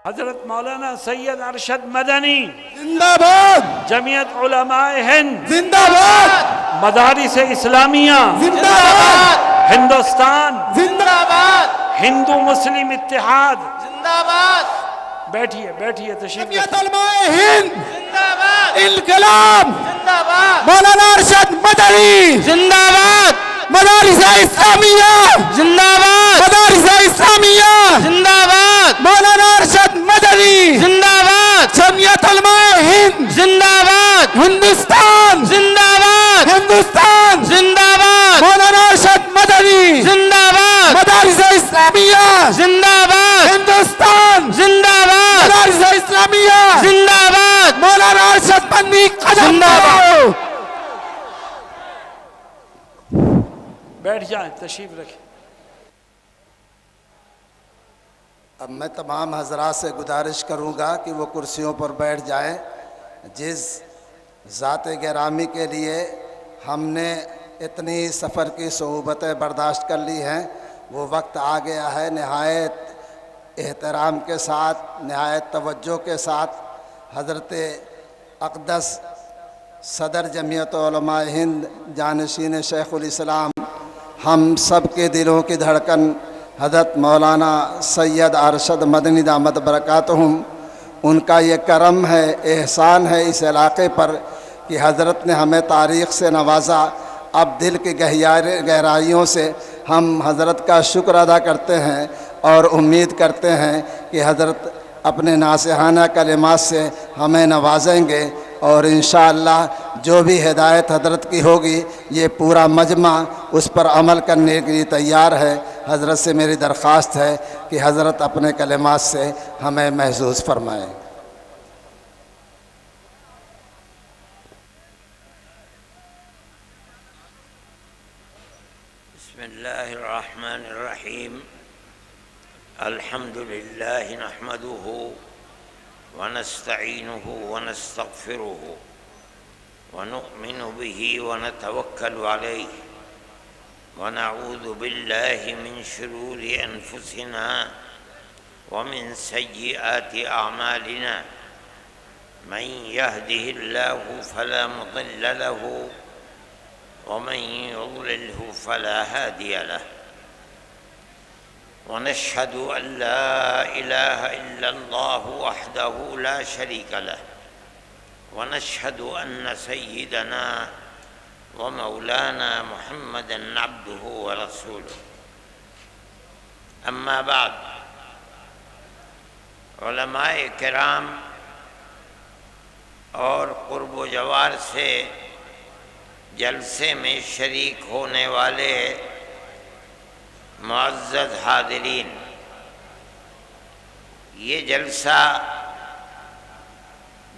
حضرت مولانا سید ارشد مدنی زندہ باد، جمعیت علماء ہند زندہ باد، مدارس اسلامیہ زندہ باد، ہندوستان زندہ باد، ہندو مسلم اتحاد زندہ باد، بیٹھیے بیٹھیے تشریف جمعیت رکھیے۔ علماء ہند زندہ باد، انقلاب، زندہ باد، مولانا ارشد مدنی، زندہ باد، مدارس اسلامیہ، زندہ باد، مدارس اسلامیہ، زندہ باد، مولانا ارشد مدنی، زندہ باد، جمعیت علماء ہند، زندہ باد، ہندوستان، زندہ باد، ہندوستان، زندہ باد، مولانا ارشد مدنی، زندہ باد، مدارس اسلامیہ، زندہ باد، ہندوستان، زندہ باد، مدارس اسلامیہ، زندہ باد، مولانا ارشد مدنی قدم زندہ باد۔ کرو۔ بیٹھ جائیں تشریف رکھیں۔ اب میں تمام حضرات سے گزارش کروں گا کہ وہ کرسیوں پر بیٹھ جائیں۔ جس ذات گرامی کے لیے ہم نے اتنی سفر کی صعوبتیں برداشت کر لی ہیں، وہ وقت آ گیا ہے نہایت احترام کے ساتھ، نہایت توجہ کے ساتھ حضرت اقدس صدر جمعیت علماء ہند جانشین شیخ الاسلام، ہم سب کے دلوں کی دھڑکن حضرت مولانا سید ارشد مدنی دامت برکاتہم، ان کا یہ کرم ہے، احسان ہے اس علاقے پر کہ حضرت نے ہمیں تاریخ سے نوازا۔ اب دل کی گہرائیوں سے ہم حضرت کا شکر ادا کرتے ہیں اور امید کرتے ہیں کہ حضرت اپنے ناصحانہ کلمات سے ہمیں نوازیں گے، اور انشاءاللہ جو بھی ہدایت حضرت کی ہوگی یہ پورا مجمع اس پر عمل کرنے کے لیے تیار ہے۔ حضرت سے میری درخواست ہے کہ حضرت اپنے کلمات سے ہمیں محظوظ فرمائیں۔ بسم اللہ الرحمن الرحیم، الحمد للہ نحمده ونستعینه ونستغفره ونؤمن به ونتوکل علیہ ونعوذ باللہ من شرور انفسنا ومن سیئات اعمالنا، من يهده الله فلا مضل له ومن يضلله فلا هادي له، ونشهد أن لا إله إلا الله وحده لا شريك له، ونشهد أن سيدنا ومولانا محمدا عبده ورسوله، أما بعد، علماء کرام اور قرب و جوار سے جلسے میں شریک ہونے والے معزز حاضرین، یہ جلسہ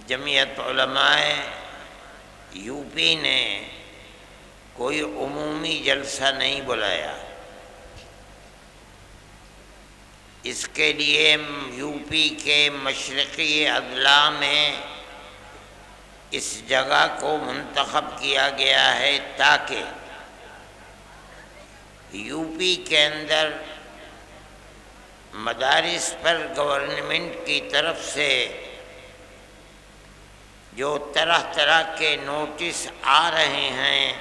جمعیت علماء یو پی نے کوئی عمومی جلسہ نہیں بلایا، اس کے لیے یو پی کے مشرقی اضلاع میں اس جگہ کو منتخب کیا گیا ہے تاکہ یو پی کے اندر مدارس پر گورنمنٹ کی طرف سے جو طرح طرح کے نوٹس آ رہے ہیں،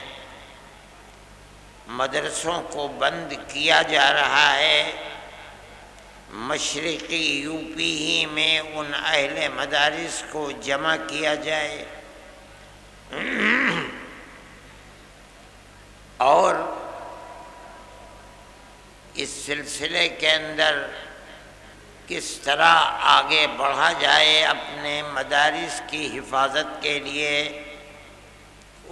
مدرسوں کو بند کیا جا رہا ہے، مشرقی یو پی ہی میں ان اہل مدارس کو جمع کیا جائے اور اس سلسلے کے اندر کس طرح آگے بڑھا جائے اپنے مدارس کی حفاظت کے لیے،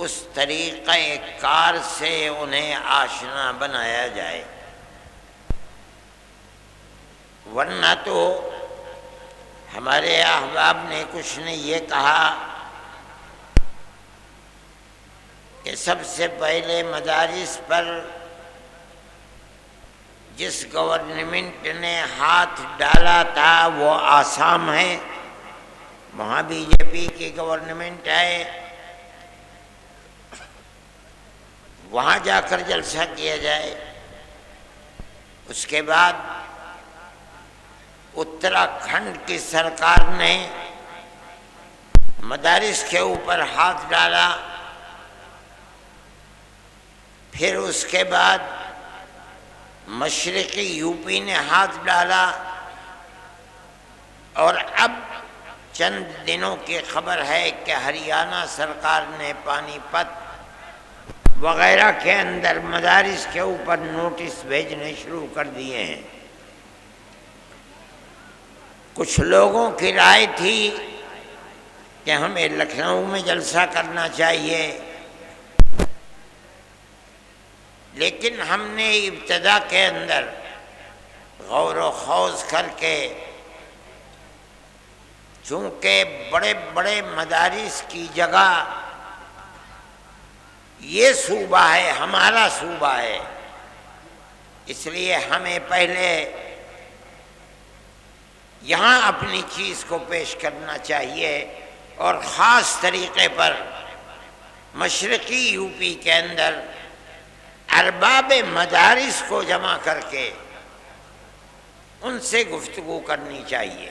اس طریقہ کار سے انہیں آشنا بنایا جائے، ورنہ تو ہمارے احباب نے کچھ نے یہ کہا کہ سب سے پہلے مدارس پر جس گورنمنٹ نے ہاتھ ڈالا تھا وہ آسام ہے، وہاں بی جے پی کی گورنمنٹ ہے، وہاں جا کر جلسہ کیا جائے۔ اس کے بعد اتراکھنڈ کی سرکار نے مدارس کے اوپر ہاتھ ڈالا، پھر اس کے بعد مشرقی یو پی نے ہاتھ ڈالا، اور اب چند دنوں کی خبر ہے کہ ہریانہ سرکار نے پانی پت وغیرہ کے اندر مدارس کے اوپر نوٹس بھیجنے شروع کر دیے ہیں۔ کچھ لوگوں کی رائے تھی کہ ہمیں لکھنؤ میں جلسہ کرنا چاہیے، لیکن ہم نے ابتدا کے اندر غور و خوض کر کے، چونکہ بڑے بڑے مدارس کی جگہ یہ صوبہ ہے، ہمارا صوبہ ہے، اس لیے ہمیں پہلے یہاں اپنی چیز کو پیش کرنا چاہیے، اور خاص طریقے پر مشرقی یو پی کے اندر ارباب مدارس کو جمع کر کے ان سے گفتگو کرنی چاہیے،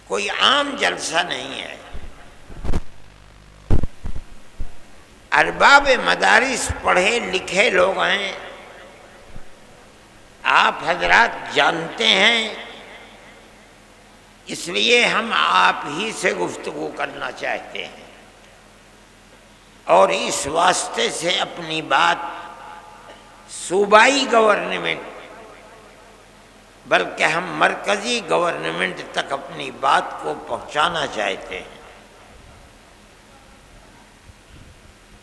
کوئی عام جلسہ نہیں ہے۔ ارباب مدارس پڑھے لکھے لوگ ہیں، آپ حضرات جانتے ہیں، اس لیے ہم آپ ہی سے گفتگو کرنا چاہتے ہیں، اور اس واسطے سے اپنی بات صوبائی گورنمنٹ بلکہ ہم مرکزی گورنمنٹ تک اپنی بات کو پہنچانا چاہتے ہیں۔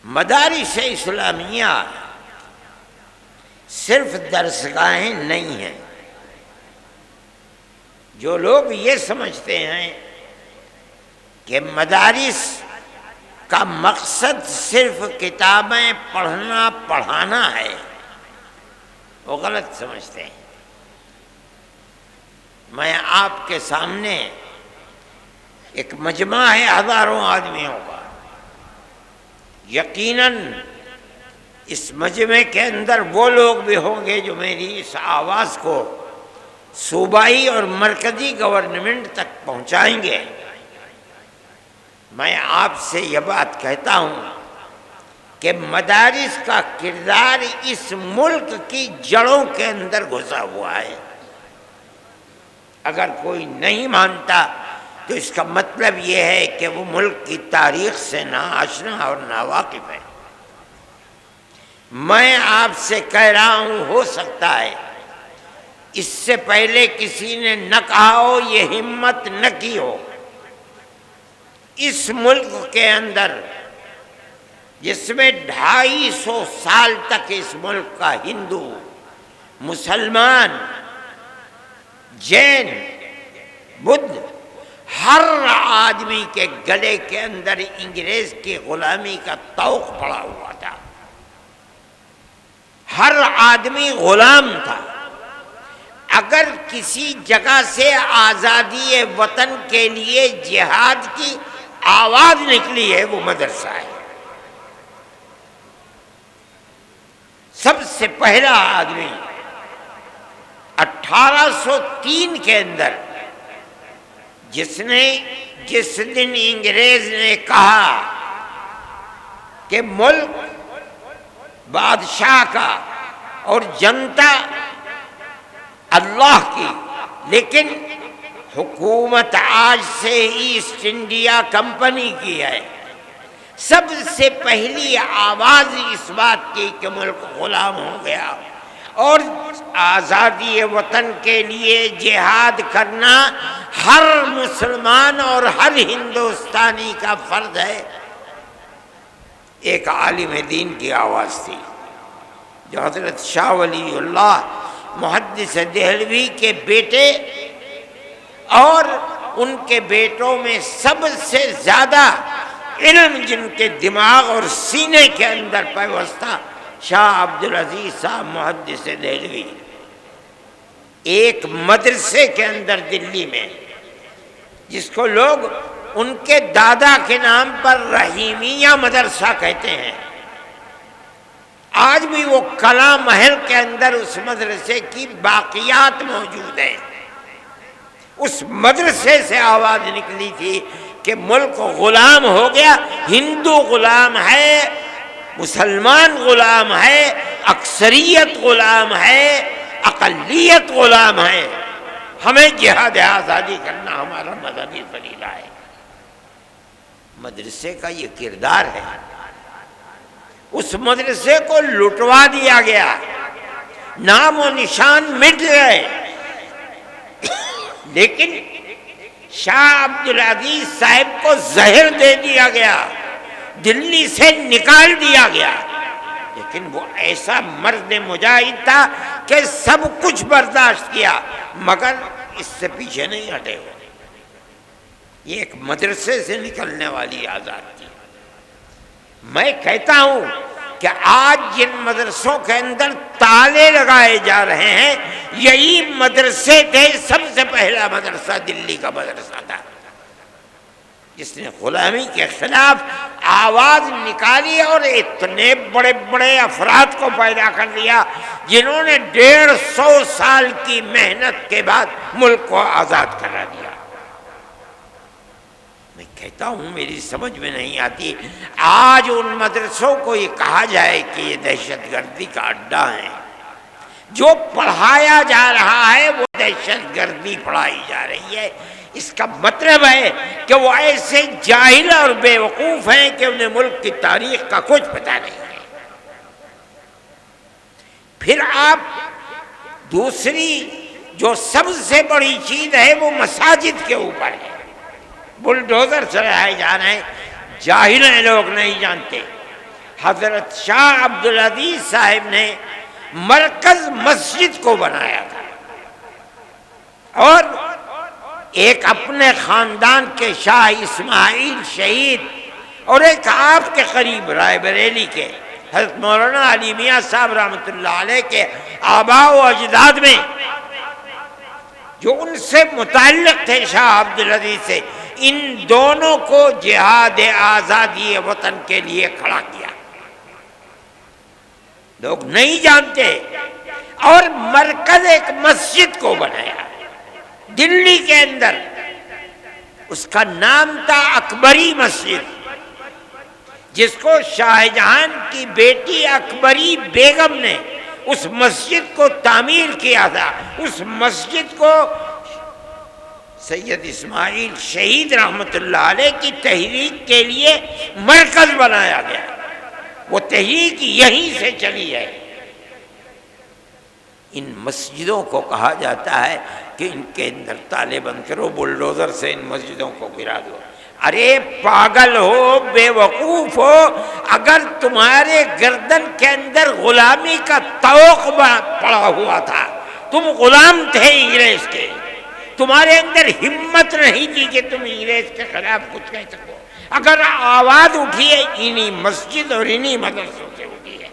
مدارس اسلامیہ صرف درسگاہیں نہیں ہیں۔ جو لوگ یہ سمجھتے ہیں کہ مدارس کا مقصد صرف کتابیں پڑھنا پڑھانا ہے، وہ غلط سمجھتے ہیں۔ میں آپ کے سامنے ایک مجمع ہے ہزاروں آدمیوں کا، یقیناً اس مجمع کے اندر وہ لوگ بھی ہوں گے جو میری اس آواز کو صوبائی اور مرکزی گورنمنٹ تک پہنچائیں گے۔ میں آپ سے یہ بات کہتا ہوں کہ مدارس کا کردار اس ملک کی جڑوں کے اندر گھسا ہوا ہے۔ اگر کوئی نہیں مانتا تو اس کا مطلب یہ ہے کہ وہ ملک کی تاریخ سے نا آشنا اور ناواقف ہے۔ میں آپ سے کہہ رہا ہوں، ہو سکتا ہے اس سے پہلے کسی نے نہ کہا ہو، یہ ہمت نہ کی ہو۔ اس ملک کے اندر جس میں 250 سال تک اس ملک کا ہندو، مسلمان، جین، بدھ، ہر آدمی کے گلے کے اندر انگریز کی غلامی کا طوق پڑا ہوا تھا، ہر آدمی غلام تھا۔ اگر کسی جگہ سے آزادی وطن کے لیے جہاد کی آواز نکلی ہے وہ مدرسہ ہے۔ سب سے پہلا آدمی 1803 کے اندر جس دن انگریز نے کہا کہ ملک بادشاہ کا اور جنتا اللہ کی، لیکن حکومت آج سے ایسٹ انڈیا کمپنی کی ہے، سب سے پہلی آواز اس بات کی کہ ملک غلام ہو گیا، اور آزادی وطن کے لیے جہاد کرنا ہر مسلمان اور ہر ہندوستانی کا فرض ہے۔ ایک عالم دین کی آواز تھی جو حضرت شاہ ولی اللہ محدث دہلوی کے بیٹے اور ان کے بیٹوں میں سب سے زیادہ علم جن کے دماغ اور سینے کے اندر پیوستہ شاہ عبدالعزیز صاحب محدث دہلوی، ایک مدرسے کے اندر دلی میں جس کو لوگ ان کے دادا کے نام پر رحیمیہ مدرسہ کہتے ہیں، آج بھی وہ کلا محل کے اندر اس مدرسے کی باقیات موجود ہیں۔ اس مدرسے سے آواز نکلی تھی کہ ملک غلام ہو گیا، ہندو غلام ہے، مسلمان غلام ہے، اکثریت غلام ہے، اقلیت غلام ہے، ہمیں جہاد آزادی کرنا ہمارا مذہبی فریضہ ہے۔ مدرسے کا یہ کردار ہے۔ اس مدرسے کو لٹوا دیا گیا، نام و نشان مٹ گئے، لیکن شاہ عبدالعزیز صاحب کو زہر دے دیا گیا، دلی سے نکال دیا گیا، لیکن وہ ایسا مرد مجاہد تھا کہ سب کچھ برداشت کیا مگر اس سے پیچھے نہیں ہٹے ہوئے۔ یہ ایک مدرسے سے نکلنے والی آزاد تھی۔ میں کہتا ہوں کہ آج جن مدرسوں کے اندر تالے لگائے جا رہے ہیں یہی مدرسے تھے۔ سب سے پہلا مدرسہ دلی کا مدرسہ تھا جس نے غلامی کے خلاف آواز نکالی اور اتنے بڑے بڑے افراد کو پیدا کر دیا جنہوں نے 150 سال کی محنت کے بعد ملک کو آزاد کرا دیا۔ میں کہتا ہوں میری سمجھ میں نہیں آتی آج ان مدرسوں کو یہ کہا جائے کہ یہ دہشت گردی کا اڈا ہے۔ جو پڑھایا جا رہا ہے وہ دہشت گردی پڑھائی جا رہی ہے۔ اس کا مطلب ہے کہ وہ ایسے جاہل اور بے وقوف ہیں کہ انہیں ملک کی تاریخ کا کچھ پتہ نہیں ہے۔ پھر آپ دوسری جو سب سے بڑی چیز ہے وہ مساجد کے اوپر ہے۔ بلڈوزر چلائے جا رہے ہیں، جاہل ہیں، لوگ نہیں جانتے۔ حضرت شاہ عبدالعزیز صاحب نے مرکز مسجد کو بنایا تھا اور ایک اپنے خاندان کے شاہ اسماعیل شہید اور ایک آپ کے قریب رائے بریلی کے حضرت مولانا علی میاں صاحب رحمۃ اللہ علیہ کے آباء و اجداد میں جو ان سے متعلق تھے شاہ عبدالعزیز سے، ان دونوں کو جہاد آزادی وطن کے لیے کھڑا کیا۔ لوگ نہیں جانتے، اور مرکز ایک مسجد کو بنایا دلی کے اندر، اس کا نام تھا اکبری مسجد، جس کو شاہ جہان کی بیٹی اکبری بیگم نے اس مسجد کو تعمیر کیا تھا۔ اس مسجد کو سید اسماعیل شہید رحمۃ اللہ علیہ کی تحریک کے لیے مرکز بنایا گیا۔ وہ تحریک یہیں سے چلی ہے۔ ان مسجدوں کو کہا جاتا ہے کہ ان کے اندر تالے بند کرو، بلڈوزر سے ان مسجدوں کو گرا دو۔ ارے پاگل ہو، بے وقوف ہو، اگر تمہارے گردن کے اندر غلامی کا طوق پڑا ہوا تھا، تم غلام تھے انگریز کے، تمہارے اندر ہمت نہیں تھی کہ تم انگریز کے خلاف کچھ کہہ سکو، اگر آواز اٹھی ہے انہی مسجد اور انہی مدرسوں سے اٹھی ہے۔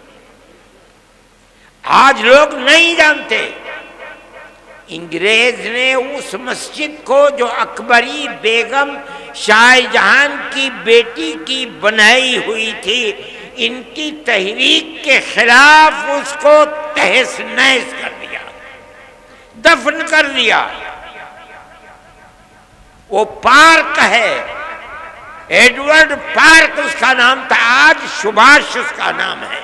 آج لوگ نہیں جانتے انگریز نے اس مسجد کو جو اکبری بیگم شاہ جہان کی بیٹی کی بنائی ہوئی تھی، ان کی تحریک کے خلاف اس کو تہس نہس کر دیا، دفن کر دیا۔ وہ پارک ہے، ایڈورڈ پارک اس کا نام تھا، آج سبھاش اس کا نام ہے۔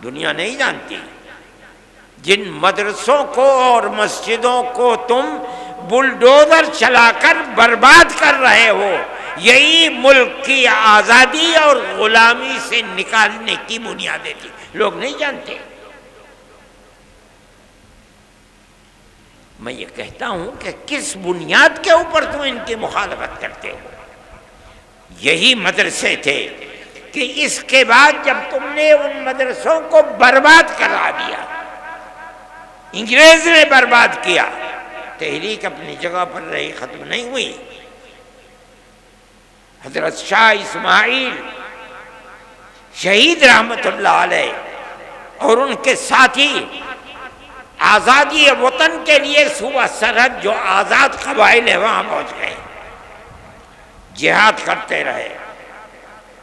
دنیا نہیں جانتی جن مدرسوں کو اور مسجدوں کو تم بلڈوزر چلا کر برباد کر رہے ہو، یہی ملک کی آزادی اور غلامی سے نکالنے کی بنیادیں تھی، لوگ نہیں جانتے۔ میں یہ کہتا ہوں کہ کس بنیاد کے اوپر تم ان کی مخالفت کرتے ہو؟ یہی مدرسے تھے کہ اس کے بعد جب تم نے ان مدرسوں کو برباد کرا دیا، انگریز نے برباد کیا، تحریک اپنی جگہ پر رہی، ختم نہیں ہوئی۔ حضرت شاہ اسماعیل شہید رحمت اللہ علیہ اور ان کے ساتھی آزادی وطن کے لیے صوبہ سرحد جو آزاد قبائل ہیں وہاں پہنچ گئے، جہاد کرتے رہے،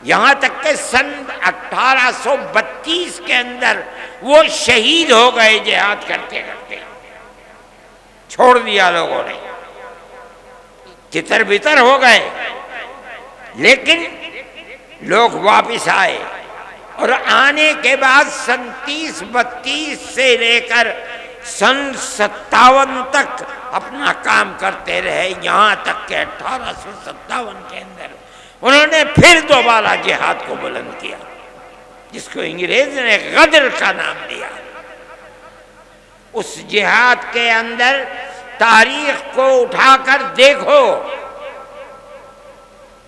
یہاں تک کہ سن 1832 کے اندر وہ شہید ہو گئے جہاد کرتے کرتے، چھوڑ دیا لوگوں نے۔ تتر بتر ہو گئے، لیکن لوگ واپس آئے، اور آنے کے بعد سن 30-32 سے لے کر سن 57 تک اپنا کام کرتے رہے، یہاں تک کہ 1857 کے اندر انہوں نے پھر دوبارہ جہاد کو بلند کیا، جس کو انگریز نے غدر کا نام دیا۔ اس جہاد کے اندر تاریخ کو اٹھا کر دیکھو،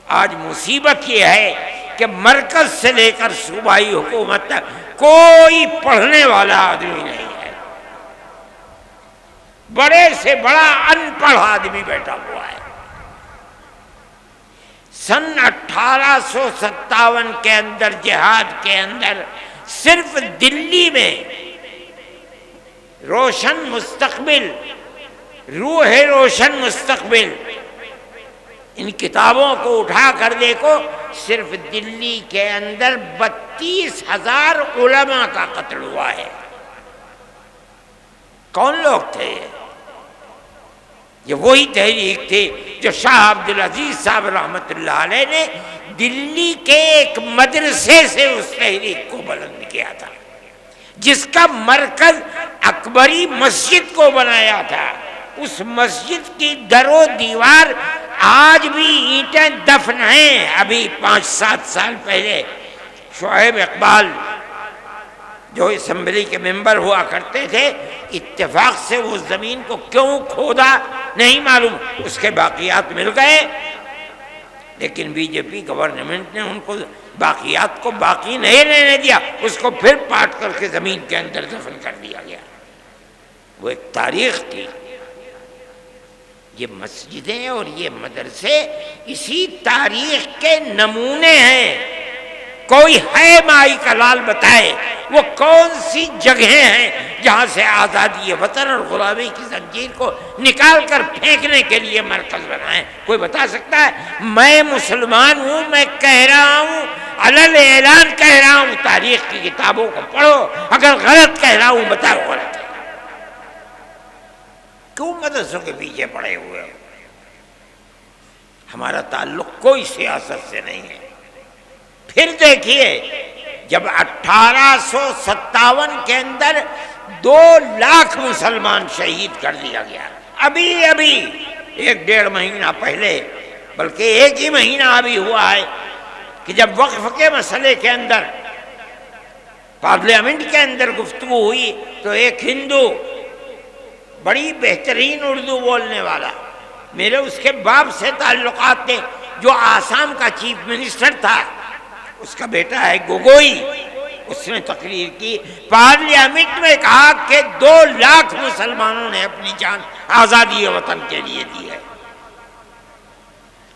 آج مصیبت یہ ہے کہ مرکز سے لے کر صوبائی حکومت تک کوئی پڑھنے والا آدمی نہیں ہے، بڑے سے بڑا ان پڑھ آدمی بیٹھا ہوا ہے۔ سن 1857 کے اندر جہاد کے اندر صرف دلی میں روشن مستقبل، روح روشن مستقبل، ان کتابوں کو اٹھا کر دیکھو، صرف دلی کے اندر 32,000 علماء کا قتل ہوا ہے۔ کون لوگ تھے یہ وہی تحریک تھی جو شاہ عبدالعزیز صاحب رحمۃ اللہ علیہ نے دلی کے ایک مدرسے سے اس تحریک کو بلند کیا تھا، جس کا مرکز اکبری مسجد کو بنایا تھا۔ اس مسجد کی در و دیوار آج بھی اینٹیں دفن ہیں۔ ابھی 5-7 سال پہلے شعیب اقبال جو اسمبلی کے ممبر ہوا کرتے تھے، اتفاق سے وہ زمین کو کیوں کھودا نہیں معلوم، اس کے باقیات مل گئے، لیکن بی جے پی گورنمنٹ نے ان کو باقیات کو باقی نہیں رہنے دیا، اس کو پھر پاٹ کر کے زمین کے اندر دفن کر دیا گیا۔ وہ ایک تاریخ تھی۔ یہ مسجدیں اور یہ مدرسے اسی تاریخ کے نمونے ہیں۔ کوئی ہے مائی کا لال بتائے وہ کون سی جگہیں ہیں جہاں سے آزادی وطن اور غلامی کی زنجیر کو نکال کر پھینکنے کے لیے مرکز بنائیں؟ کوئی بتا سکتا ہے؟ میں مسلمان ہوں، میں کہہ رہا ہوں، علل اعلان کہہ رہا ہوں، تاریخ کی کتابوں کو پڑھو، اگر غلط کہہ رہا ہوں بتاؤ غلط ہے۔ کیوں مدرسوں کے پیچھے پڑے ہوئے ہو؟ ہمارا تعلق کوئی سیاست سے نہیں ہے۔ پھر دیکھیے، جب 1857 کے اندر 2 لاکھ مسلمان شہید کر دیا گیا، ابھی 1-1.5 مہینہ پہلے، بلکہ 1 ہی مہینہ ابھی ہوا ہے کہ جب وقف کے مسئلے کے اندر پارلیمنٹ کے اندر گفتگو ہوئی تو ایک ہندو بڑی بہترین اردو بولنے والا، میرے اس کے باپ سے تعلقات تھے، جو آسام کا چیف منسٹر تھا، اس کا بیٹا ہے گوگوئی، اس نے تقریر کی، پارلیمنٹ میں کہا کہ 2 لاکھ مسلمانوں نے اپنی جان آزادی وطن کے لیے دی ہے۔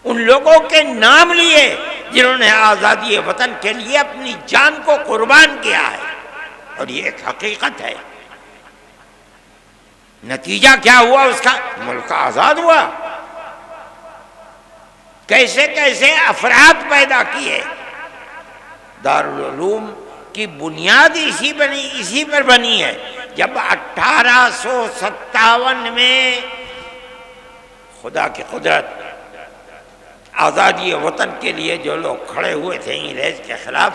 ان لوگوں کے نام لیے جنہوں نے آزادی وطن کے لیے اپنی جان کو قربان کیا ہے، اور یہ ایک حقیقت ہے۔ نتیجہ کیا ہوا اس کا؟ ملک آزاد ہوا۔ کیسے کیسے افراد پیدا کیے۔ دارالعلوم کی بنیاد اسی پر بنی ہے۔ جب 1857 میں خدا کی قدرت، آزادی وطن کے لیے جو لوگ کھڑے ہوئے تھے انگریز کے خلاف،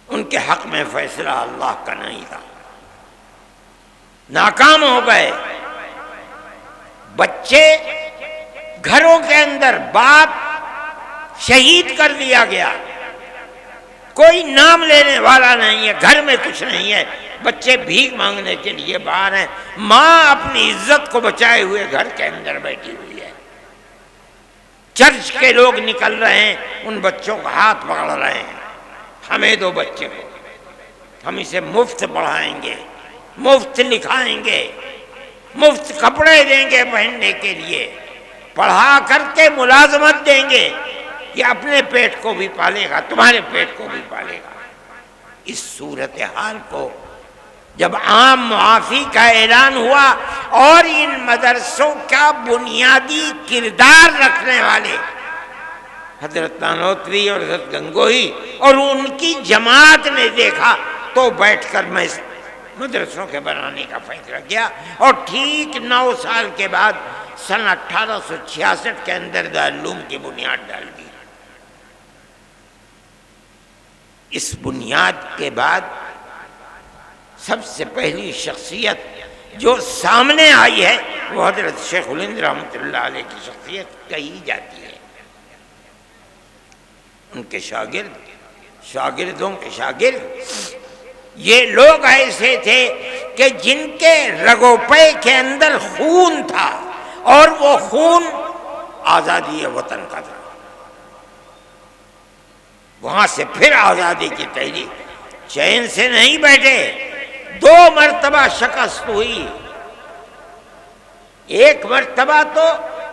ان کے حق میں فیصلہ اللہ کا نہیں تھا، ناکام ہو گئے۔ بچے گھروں کے اندر، باپ شہید کر دیا گیا، کوئی نام لینے والا نہیں ہے، گھر میں کچھ نہیں ہے، بچے بھیک مانگنے کے لیے باہر ہیں، ماں اپنی عزت کو بچائے ہوئے گھر کے اندر بیٹھی ہوئی ہے۔ چرچ کے لوگ نکل رہے ہیں، ان بچوں کا ہاتھ پکڑ رہے ہیں، ہمیں دو بچے کو، ہم اسے مفت پڑھائیں گے، مفت لکھائیں گے، مفت کپڑے دیں گے پہننے کے لیے، پڑھا کر کے ملازمت دیں گے، یہ اپنے پیٹ کو بھی پالے گا، تمہارے پیٹ کو بھی پالے گا۔ اس صورتحال کو جب عام معافی کا اعلان ہوا اور ان مدرسوں کا بنیادی کردار رکھنے والے حضرت نانوتوی اور حضرت گنگوہی اور ان کی جماعت نے دیکھا تو بیٹھ کر میں مدرسوں کے بنانے کا فیصلہ کیا، اور ٹھیک 9 سال کے بعد سن 1866 کے اندر دارالعلوم کی بنیاد ڈال دی۔ اس بنیاد کے بعد سب سے پہلی شخصیت جو سامنے آئی ہے وہ حضرت شیخ الہند رحمۃ اللہ علیہ کی شخصیت کہی جاتی ہے۔ ان کے شاگردوں کے شاگرد یہ لوگ ایسے تھے کہ جن کے رگو پے کے اندر خون تھا، اور وہ خون آزادی وطن کا تھا۔ وہاں سے پھر آزادی کی تحریک، چین سے نہیں بیٹھے، 2 مرتبہ شکست ہوئی۔ ایک مرتبہ تو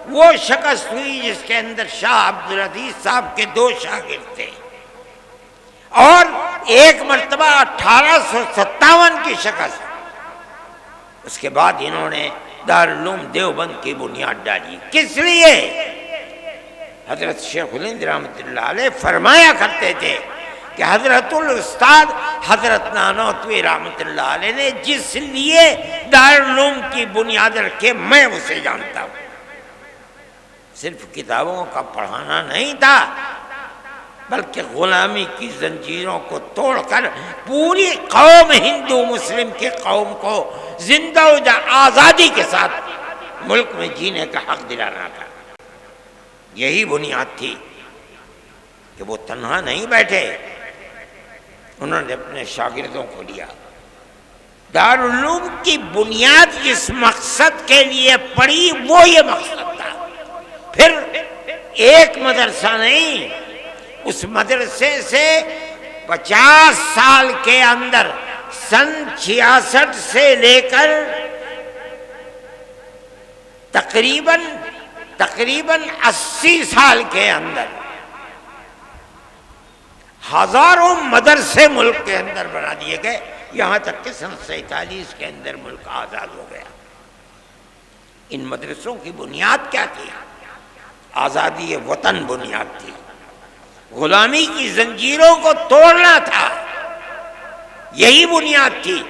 وہ شکست ہوئی جس کے اندر شاہ عبدالعزیز صاحب کے 2 شاگرد تھے، اور ایک مرتبہ 1857 کی شکست۔ اس کے بعد انہوں نے دارالعلوم دیوبند کی بنیاد ڈالی۔ کس لیے؟ حضرت شیخ الہند رحمۃ اللہ علیہ فرمایا کرتے تھے کہ حضرت الاستاد حضرت نانوتوی رحمۃ اللہ علیہ نے جس لیے دارالعلوم کی بنیاد رکھے میں اسے جانتا ہوں۔ صرف کتابوں کا پڑھانا نہیں تھا، بلکہ غلامی کی زنجیروں کو توڑ کر پوری قوم ہندو مسلم کی قوم کو زندہ و آزادی کے ساتھ ملک میں جینے کا حق دلانا تھا۔ یہی بنیاد تھی کہ وہ تنہا نہیں بیٹھے، انہوں نے اپنے شاگردوں کو لیا۔ دارالعلوم کی بنیاد جس مقصد کے لیے پڑی وہ یہ مقصد تھا۔ پھر ایک مدرسہ نہیں، اس مدرسے سے 50 سال کے اندر سن 66 سے لے کر تقریباً 80 سال کے اندر ہزاروں مدرسے ملک کے اندر بنا دیے گئے، یہاں تک کہ سن 47 کے اندر ملک آزاد ہو گیا۔ ان مدرسوں کی بنیاد کیا تھی؟ آزادی وطن بنیاد تھی، غلامی کی زنجیروں کو توڑنا تھا، یہی بنیاد تھی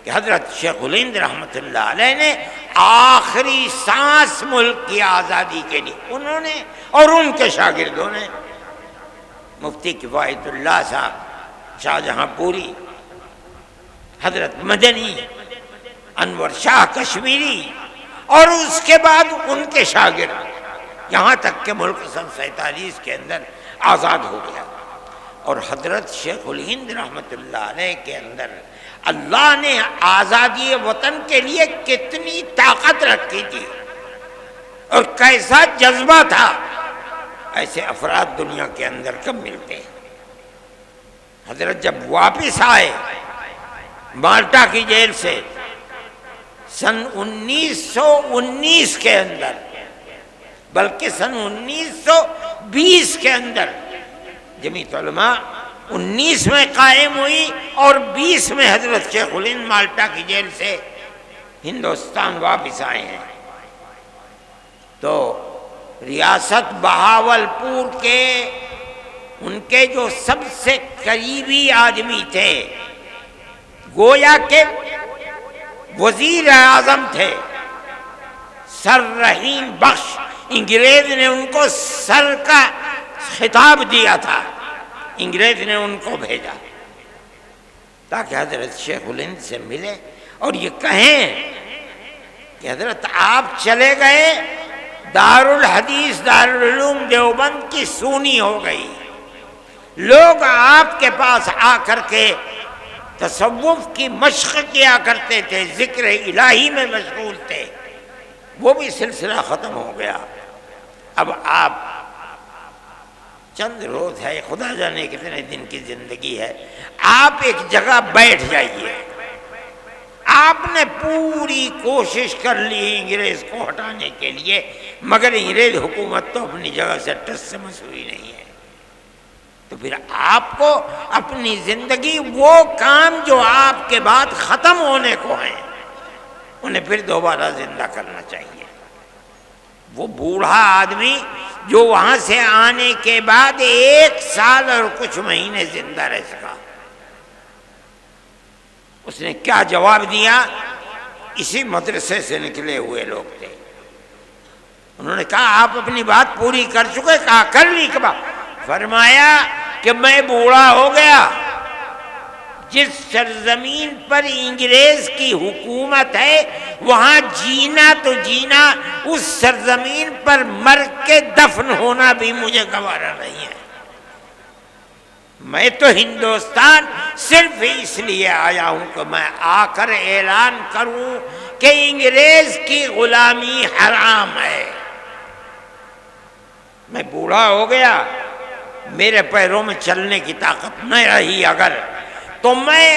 کہ حضرت شیخ الہند رحمۃ اللہ علیہ نے آخری سانس ملک کی آزادی کے لیے انہوں نے اور ان کے شاگردوں نے، مفتی کفایت اللہ صاحب، شاہ جہاں پوری، حضرت مدنی، انور شاہ کشمیری، اور اس کے بعد ان کے شاگرد، یہاں تک کہ ملک سن 47 کے اندر آزاد ہو گیا۔ اور حضرت شیخ الہند رحمۃ اللہ علیہ کے اندر اللہ نے آزادی وطن کے لیے کتنی طاقت رکھی تھی اور کیسا جذبہ تھا، ایسے افراد دنیا کے اندر کم ملتے ہیں۔ حضرت جب واپس آئے مالٹا کی جیل سے سن 1919 کے اندر، بلکہ سن 1920 کے اندر، جمعیت علماء 19 میں قائم ہوئی اور 20 میں حضرت شیخ الہند مالٹا کی جیل سے ہندوستان واپس آئے ہیں، تو ریاست بہاولپور کے ان کے جو سب سے قریبی آدمی تھے، گویا کہ وزیر اعظم تھے، سر رحیم بخش، انگریز نے ان کو سر کا خطاب دیا تھا، انگریز نے ان کو بھیجا تاکہ حضرت شیخ الہند سے ملے اور یہ کہیں کہ حضرت آپ چلے گئے، دارالحدیث دارالعلوم دیوبند کی سونی ہو گئی، لوگ آپ کے پاس آ کر کے تصوف کی مشق کیا کرتے تھے، ذکر الہی میں مشغول تھے، وہ بھی سلسلہ ختم ہو گیا۔ اب آپ چند روز ہے، خدا جانے کتنے دن کی زندگی ہے، آپ ایک جگہ بیٹھ جائیے۔ آپ نے پوری کوشش کر لی انگریز کو ہٹانے کے لیے، مگر انگریز حکومت تو اپنی جگہ سے ٹس سے مس ہوئی نہیں ہے، تو پھر آپ کو اپنی زندگی، وہ کام جو آپ کے بعد ختم ہونے کو ہیں، انہیں پھر دوبارہ زندہ کرنا چاہیے۔ وہ بوڑھا آدمی جو وہاں سے آنے کے بعد 1 سال اور کچھ مہینے زندہ رہ سکا، اس نے کیا جواب دیا؟ اسی مدرسے سے نکلے ہوئے لوگ تھے، انہوں نے کہا آپ اپنی بات پوری کر چکے؟ کہا کر لی کبا۔ فرمایا کہ میں بوڑھا ہو گیا، جس سرزمین پر انگریز کی حکومت ہے وہاں جینا تو جینا، اس سرزمین پر مر کے دفن ہونا بھی مجھے گوارا نہیں ہے۔ میں تو ہندوستان صرف اس لیے آیا ہوں کہ میں آ کر اعلان کروں کہ انگریز کی غلامی حرام ہے۔ میں بوڑھا ہو گیا، میرے پیروں میں چلنے کی طاقت نہ رہی اگر، تو میں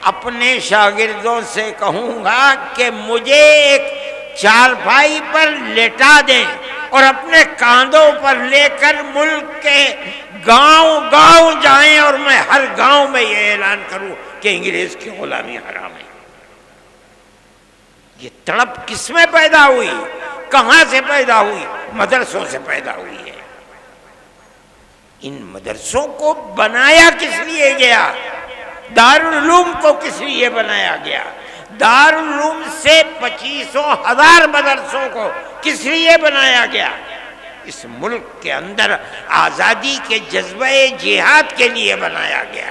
اپنے شاگردوں سے کہوں گا کہ مجھے ایک چارپائی پر لٹا دیں اور اپنے کاندھوں پر لے کر ملک کے گاؤں گاؤں جائیں اور میں ہر گاؤں میں یہ اعلان کروں کہ انگریز کی غلامی حرام ہے۔ یہ تڑپ کس میں پیدا ہوئی؟ کہاں سے پیدا ہوئی؟ مدرسوں سے پیدا ہوئی ہے۔ ان مدرسوں کو بنایا کس لیے گیا؟ دارالعلوم کو کس لیے بنایا گیا؟ دارالعلوم سے 25,000 مدرسوں کو کس لیے بنایا گیا؟ اس ملک کے اندر آزادی کے جذبہ جہاد کے لیے بنایا گیا،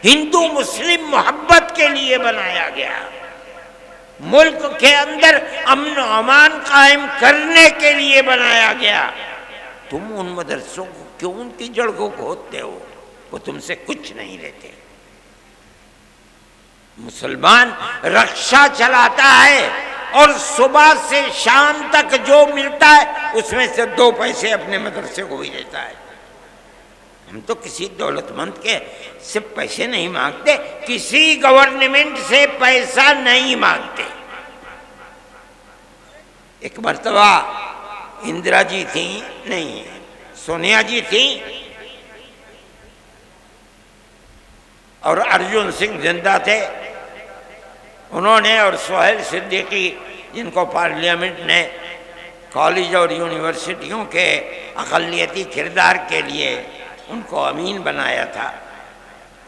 ہندو مسلم محبت کے لیے بنایا گیا، ملک کے اندر امن و امان قائم کرنے کے لیے بنایا گیا۔ تم ان مدرسوں کو کیوں ان کی جڑ کو کھودتے ہو؟ وہ تم سے کچھ نہیں لیتے۔ مسلمان رکشہ چلاتا ہے اور صبح سے شام تک جو ملتا ہے اس میں سے 2 پیسے اپنے مدرسے کو بھی دیتا ہے۔ ہم تو کسی دولت مند کے سے پیسے نہیں مانگتے، کسی گورنمنٹ سے پیسہ نہیں مانگتے۔ ایک مرتبہ اندرا جی تھیں، نہیں سونیا جی تھیں، اور ارجن سنگھ زندہ تھے۔ انہوں نے اور سہیل صدیقی، جن کو پارلیمنٹ نے کالج اور یونیورسٹیوں کے اقلیتی کردار کے لیے ان کو امین بنایا تھا،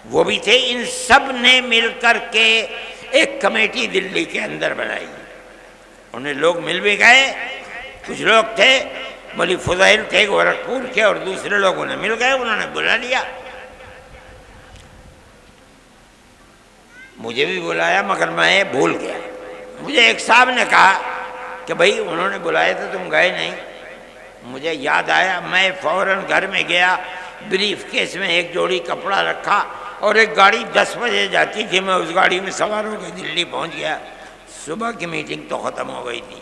وہ بھی تھے۔ ان سب نے مل کر کے ایک کمیٹی دلی کے اندر بنائی۔ انہیں لوگ مل بھی گئے، کچھ لوگ تھے، مولوی فضیل تھے گورکھپور کے، اور دوسرے لوگ انہیں مل گئے، انہوں نے بلا لیا۔ مجھے بھی بلایا مگر میں بھول گیا۔ مجھے ایک صاحب نے کہا کہ بھائی انہوں نے بلایا تھا تم گئے نہیں۔ مجھے یاد آیا، میں فوراً گھر میں گیا، بریف کیس میں ایک جوڑی کپڑا رکھا اور ایک گاڑی 10 بجے جاتی تھی، میں اس گاڑی میں سوار ہو کے دلی پہنچ گیا۔ صبح کی میٹنگ تو ختم ہو گئی تھی،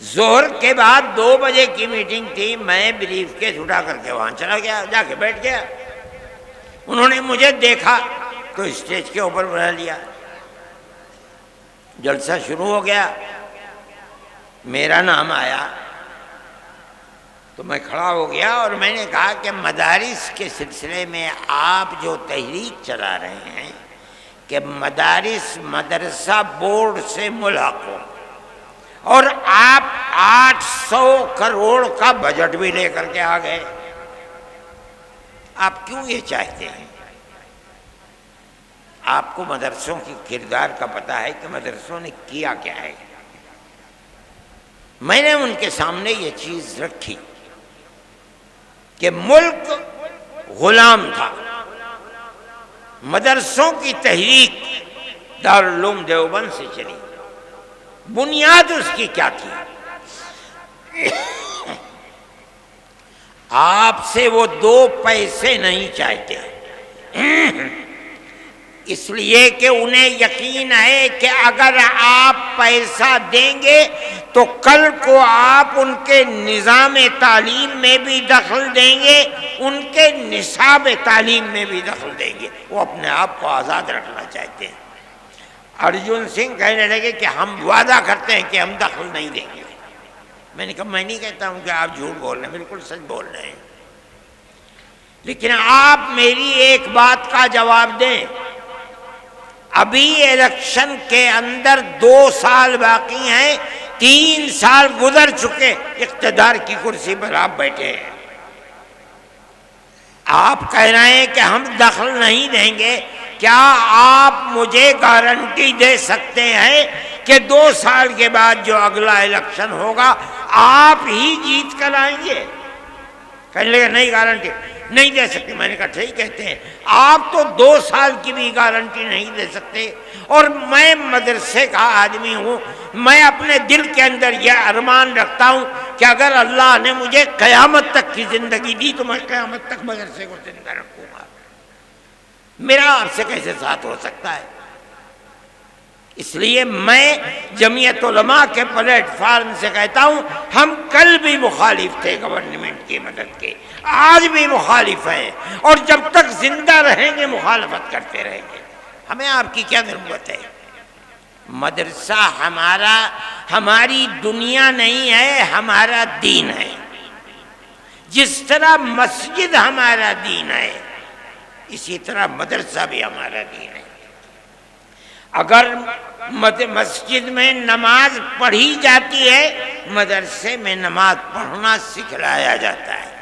ظہر کے بعد 2 بجے کی میٹنگ تھی، میں بریف کیس اٹھا کر کے وہاں چلا گیا، جا کے بیٹھ گیا۔ انہوں نے مجھے دیکھا تو اسٹیج کے اوپر بنا لیا، جلسہ شروع ہو گیا، میرا نام آیا تو میں کھڑا ہو گیا اور میں نے کہا کہ مدارس کے سلسلے میں آپ جو تحریک چلا رہے ہیں کہ مدارس مدرسہ بورڈ سے ملحق ہو، اور آپ 800 کروڑ کا بجٹ بھی لے کر کے آ گئے، آپ کیوں یہ چاہتے ہیں؟ آپ کو مدرسوں کی کردار کا پتہ ہے کہ مدرسوں نے کیا کیا ہے۔ میں نے ان کے سامنے یہ چیز رکھی کہ ملک غلام تھا، مدرسوں کی تحریک دارالعلوم دیوبند سے چلی، بنیاد اس کی کیا تھی؟ آپ سے وہ 2 پیسے نہیں چاہتے، اس لیے کہ انہیں یقین ہے کہ اگر آپ پیسہ دیں گے تو کل کو آپ ان کے نظام تعلیم میں بھی دخل دیں گے، ان کے نصاب تعلیم میں بھی دخل دیں گے۔ وہ اپنے آپ کو آزاد رکھنا چاہتے ہیں۔ ارجن سنگھ کہنے لگے کہ ہم وعدہ کرتے ہیں کہ ہم دخل نہیں دیں گے۔ میں نے کہا میں نہیں کہتا ہوں کہ آپ جھوٹ بول رہے ہیں، بالکل سچ بول رہے ہیں، لیکن آپ میری ایک بات کا جواب دیں۔ ابھی الیکشن کے اندر 2 سال باقی ہیں، 3 سال گزر چکے، اقتدار کی کرسی پر آپ بیٹھے ہیں، آپ کہہ رہے ہیں کہ ہم دخل نہیں دیں گے، کیا آپ مجھے گارنٹی دے سکتے ہیں کہ 2 سال کے بعد جو اگلا الیکشن ہوگا آپ ہی جیت کر آئیں گے؟ کہنے لگے نہیں گارنٹی نہیں دے سکتے۔ میں نے کہا ٹھیک کہتے ہیں، آپ تو 2 سال کی بھی گارنٹی نہیں دے سکتے، اور میں مدرسے کا آدمی ہوں، میں اپنے دل کے اندر یہ ارمان رکھتا ہوں کہ اگر اللہ نے مجھے قیامت تک کی زندگی دی تو میں قیامت تک مدرسے کو زندہ رکھوں گا۔ میرا آپ سے کیسے ساتھ ہو سکتا ہے؟ اس لیے میں جمعیت علماء کے پلیٹ فارم سے کہتا ہوں، ہم کل بھی مخالف تھے گورنمنٹ کی مدد کے، آج بھی مخالف ہیں، اور جب تک زندہ رہیں گے مخالفت کرتے رہیں گے۔ ہمیں آپ کی کیا ضرورت ہے؟ مدرسہ ہماری دنیا نہیں ہے، ہمارا دین ہے۔ جس طرح مسجد ہمارا دین ہے، اسی طرح مدرسہ بھی ہمارا دین ہے۔ اگر مسجد میں نماز پڑھی جاتی ہے، مدرسے میں نماز پڑھنا سکھلایا جاتا ہے۔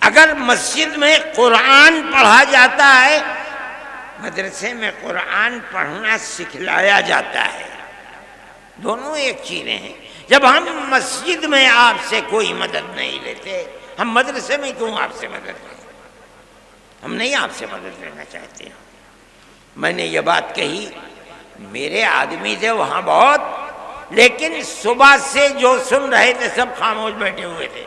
اگر مسجد میں قرآن پڑھا جاتا ہے، مدرسے میں قرآن پڑھنا سکھلایا جاتا ہے۔ دونوں ایک چیزیں ہیں۔ جب ہم مسجد میں آپ سے کوئی مدد نہیں لیتے، ہم مدرسے میں کیوں آپ سے مدد لیں؟ ہم نہیں آپ سے مدد لینا چاہتے ہیں۔ میں نے یہ بات کہی، میرے آدمی تھے وہاں بہت، لیکن صبح سے جو سن رہے تھے سب خاموش بیٹھے ہوئے تھے۔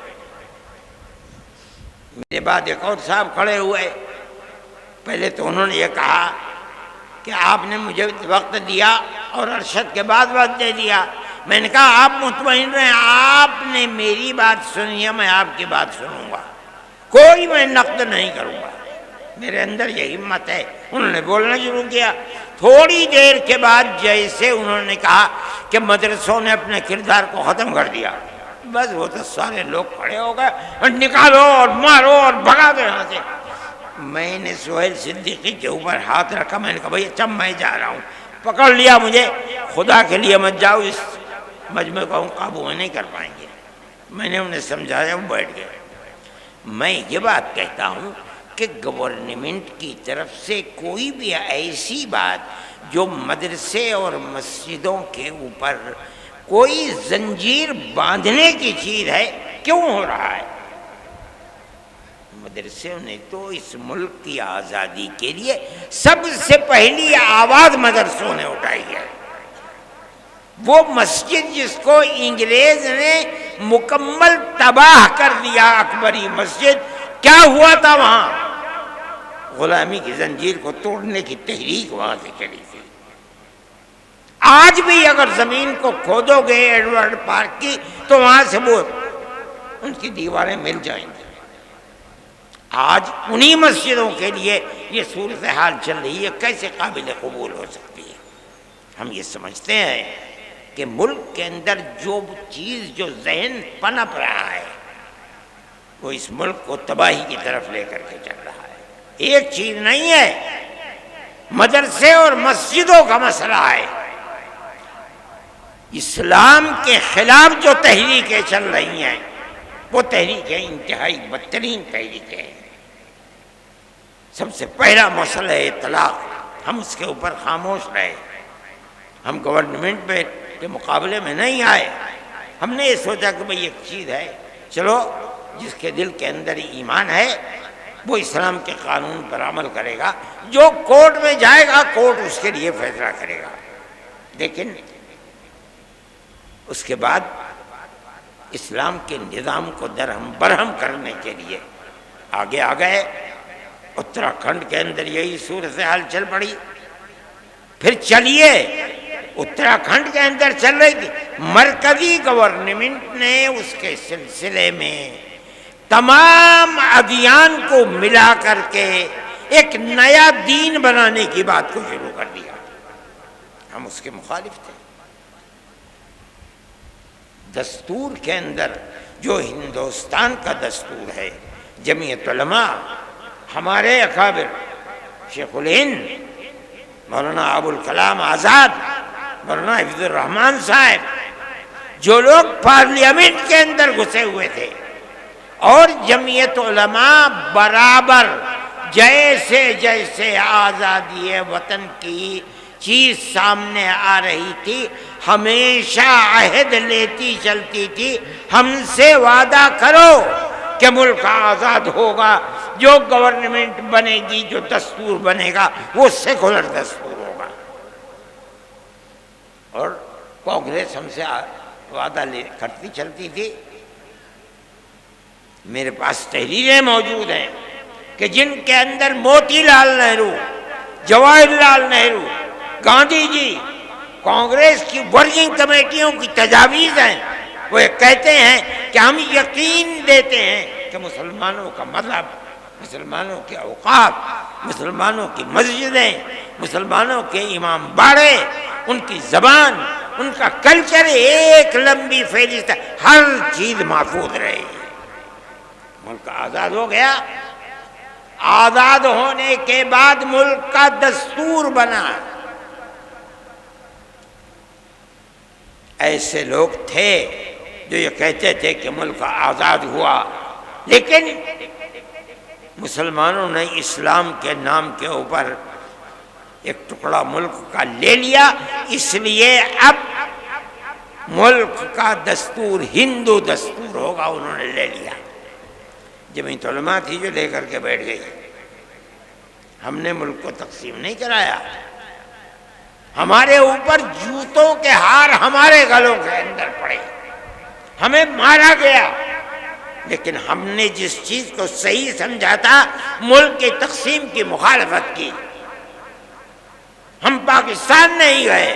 میرے بعد ایک اور صاحب کھڑے ہوئے، پہلے تو انہوں نے یہ کہا کہ آپ نے مجھے وقت دیا اور ارشد کے بعد وقت دے دیا۔ میں نے کہا آپ مطمئن رہیں، آپ نے میری بات سنی ہے، میں آپ کی بات سنوں گا، کوئی میں نقد نہیں کروں گا، میرے اندر یہ ہمت ہے۔ انہوں نے بولنا شروع کیا۔ تھوڑی دیر کے بعد جیسے انہوں نے کہا کہ مدرسوں نے اپنے کردار کو ختم کر دیا، بس وہ تو سارے لوگ کھڑے ہو گئے اور نکالو اور مارو اور بھگا دو یہاں سے۔ میں نے سہیل صدیقی کے اوپر ہاتھ رکھا، میں نے کہا بھائی اچھا میں جا رہا ہوں، پکڑ لیا مجھے، خدا کے لیے مت جاؤ، اس مجمع کو ہم قابو میں نہیں کر پائیں گے۔ میں نے انہیں سمجھایا، وہ بیٹھ گئے۔ میں یہ بات کہتا ہوں کہ گورنمنٹ کی طرف سے کوئی بھی ایسی بات جو مدرسے اور مسجدوں کے اوپر کوئی زنجیر باندھنے کی چیز ہے، کیوں ہو رہا ہے؟ مدرسے نے تو اس ملک کی آزادی کے لیے سب سے پہلی آواز مدرسوں نے اٹھائی ہے۔ وہ مسجد جس کو انگریز نے مکمل تباہ کر دیا، اکبری مسجد، کیا ہوا تھا وہاں؟ غلامی کی زنجیر کو توڑنے کی تحریک وہاں سے چلی تھی۔ آج بھی اگر زمین کو کھودو گے ایڈورڈ پارک کی تو وہاں سے وہ ان کی دیواریں مل جائیں گی۔ آج انہی مسجدوں کے لیے یہ صورتحال چل رہی ہے، کیسے قابل قبول ہو سکتی ہے؟ ہم یہ سمجھتے ہیں کہ ملک کے اندر جو چیز جو ذہن پنپ رہا ہے وہ اس ملک کو تباہی کی طرف لے کر کے چل رہا ہے۔ ایک چیز نہیں ہے، مدرسے اور مسجدوں کا مسئلہ ہے۔ اسلام کے خلاف جو تحریکیں چل رہی ہیں وہ تحریکیں انتہائی بدترین تحریکیں ہیں۔ سب سے پہلا مسئلہ ہے طلاق، ہم اس کے اوپر خاموش رہے، ہم گورنمنٹ کے مقابلے میں نہیں آئے۔ ہم نے یہ سوچا کہ بھئی ایک چیز ہے، چلو جس کے دل کے اندر ایمان ہے وہ اسلام کے قانون پر عمل کرے گا، جو کورٹ میں جائے گا کورٹ اس کے لیے فیصلہ کرے گا۔ لیکن اس کے بعد اسلام کے نظام کو درہم برہم کرنے کے لیے آگے آ گئے۔ اتراکھنڈ کے اندر یہی صورتحال چل پڑی۔ پھر چلیے اتراکھنڈ کے اندر چل رہی تھی، مرکزی گورنمنٹ نے اس کے سلسلے میں تمام ادیان کو ملا کر کے ایک نیا دین بنانے کی بات کو شروع کر دیا۔ ہم اس کے مخالف تھے۔ دستور کے اندر جو ہندوستان کا دستور ہے، جمعیت علماء، ہمارے اکابر شیخ الہند مولانا ابوالکلام آزاد، مولانا حفیظ الرحمان صاحب، جو لوگ پارلیمنٹ کے اندر گھسے ہوئے تھے، اور جمعیت علماء برابر جیسے جیسے آزادی وطن کی چیز سامنے آ رہی تھی ہمیشہ عہد لیتی چلتی تھی، ہم سے وعدہ کرو کہ ملک آزاد ہوگا، جو گورنمنٹ بنے گی، جو دستور بنے گا وہ سیکولر دستور ہوگا۔ اور کانگریس ہم سے وعدہ کرتی چلتی تھی۔ میرے پاس تحریریں موجود ہیں کہ جن کے اندر موتی لال نہرو، جواہر لال نہرو، گاندھی جی، کانگریس کی ورکنگ کمیٹیوں کی تجاویز ہیں۔ وہ کہتے ہیں کہ ہم یقین دیتے ہیں کہ مسلمانوں کا مذہب، مسلمانوں کے اوقاف، مسلمانوں کی مسجدیں، مسلمانوں کے امام باڑے، ان کی زبان، ان کا کلچر، ایک لمبی فہرست ہے، ہر چیز محفوظ رہے گی۔ ملک آزاد ہو گیا، آزاد ہونے کے بعد ملک کا دستور بنا۔ ایسے لوگ تھے جو یہ کہتے تھے کہ ملک آزاد ہوا، لیکن مسلمانوں نے اسلام کے نام کے اوپر ایک ٹکڑا ملک کا لے لیا، اس لیے اب ملک کا دستور ہندو دستور ہوگا، انہوں نے لے لیا۔ جمعیت علماء تھی جو لے کر کے بیٹھ گئی۔ ہم نے ملک کو تقسیم نہیں کرایا، ہمارے اوپر جوتوں کے ہار ہمارے گلوں کے اندر پڑے، ہمیں مارا گیا، لیکن ہم نے جس چیز کو صحیح سمجھا تھا ملک کی تقسیم کی مخالفت کی۔ ہم پاکستان نہیں گئے،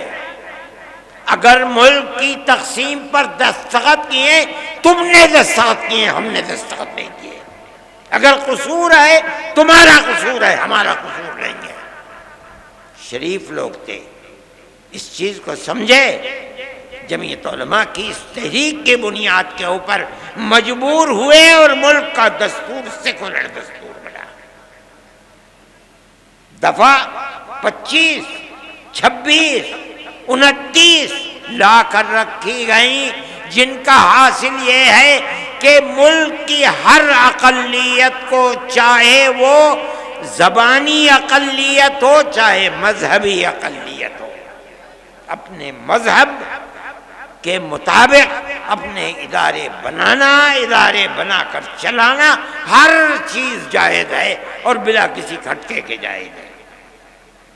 اگر ملک کی تقسیم پر دستخط کیے تم نے دستخط کیے، ہم نے دستخط نہیں کیے۔ اگر قصور ہے تمہارا قصور ہے، ہمارا قصور نہیں ہے۔ شریف لوگ تھے، اس چیز کو سمجھے، جمعیت علماء کی اس تحریک کی بنیاد کے اوپر مجبور ہوئے اور ملک کا دستور سیکولر دستور بنا۔ دفعہ 25، 26، 29 لا کر رکھی گئیں، جن کا حاصل یہ ہے کہ ملک کی ہر اقلیت کو، چاہے وہ زبانی اقلیت ہو چاہے مذہبی اقلیت ہو، اپنے مذہب کے مطابق اپنے ادارے بنانا، ادارے بنا کر چلانا، ہر چیز جائز ہے اور بلا کسی کھٹکے کے جائز ہے۔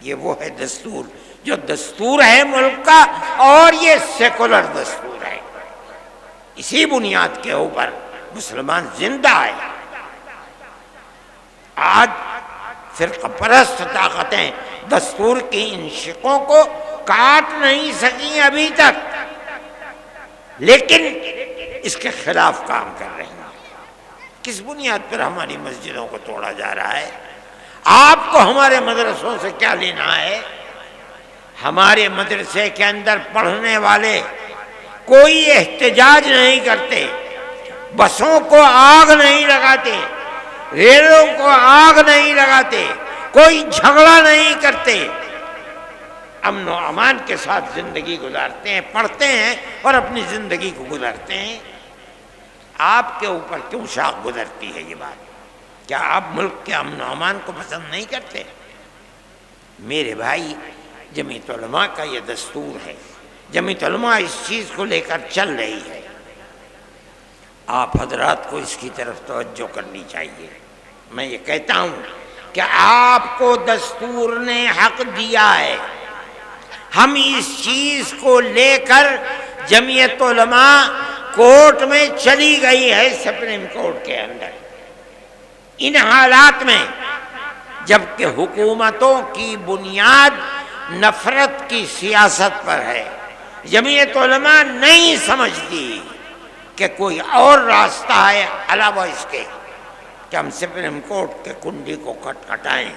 یہ وہ ہے دستور، جو دستور ہے ملک کا، اور یہ سیکولر دستور ہے۔ اسی بنیاد کے اوپر مسلمان زندہ ہے۔ آج فرقہ پرست طاقتیں دستور کی ان شقوں کو کاٹ نہیں سکیں ابھی تک، لیکن اس کے خلاف کام کر رہی ہیں۔ کس بنیاد پر ہماری مسجدوں کو توڑا جا رہا ہے؟ آپ کو ہمارے مدرسوں سے کیا لینا ہے؟ ہمارے مدرسے کے اندر پڑھنے والے کوئی احتجاج نہیں کرتے، بسوں کو آگ نہیں لگاتے، ریلوں کو آگ نہیں لگاتے، کوئی جھگڑا نہیں کرتے، امن و امان کے ساتھ زندگی گزارتے ہیں، پڑھتے ہیں اور اپنی زندگی کو گزارتے ہیں۔ آپ کے اوپر کیوں شاخ گزرتی ہے یہ بات؟ کیا آپ ملک کے امن و امان کو پسند نہیں کرتے؟ میرے بھائی، جمعیت علماء کا یہ دستور ہے، جمعیت علماء اس چیز کو لے کر چل رہی ہے۔ آپ حضرات کو اس کی طرف توجہ کرنی چاہیے۔ میں یہ کہتا ہوں کہ آپ کو دستور نے حق دیا ہے، ہم اس چیز کو لے کر جمعیت علماء کورٹ میں چلی گئی ہے، سپریم کورٹ کے اندر، ان حالات میں جبکہ حکومتوں کی بنیاد نفرت کی سیاست پر ہے، جمعیت علماء نہیں سمجھتی کہ کوئی اور راستہ ہے علاوہ اس کے کہ ہم سپریم کورٹ کے کنڈی کو کھٹکھٹائیں۔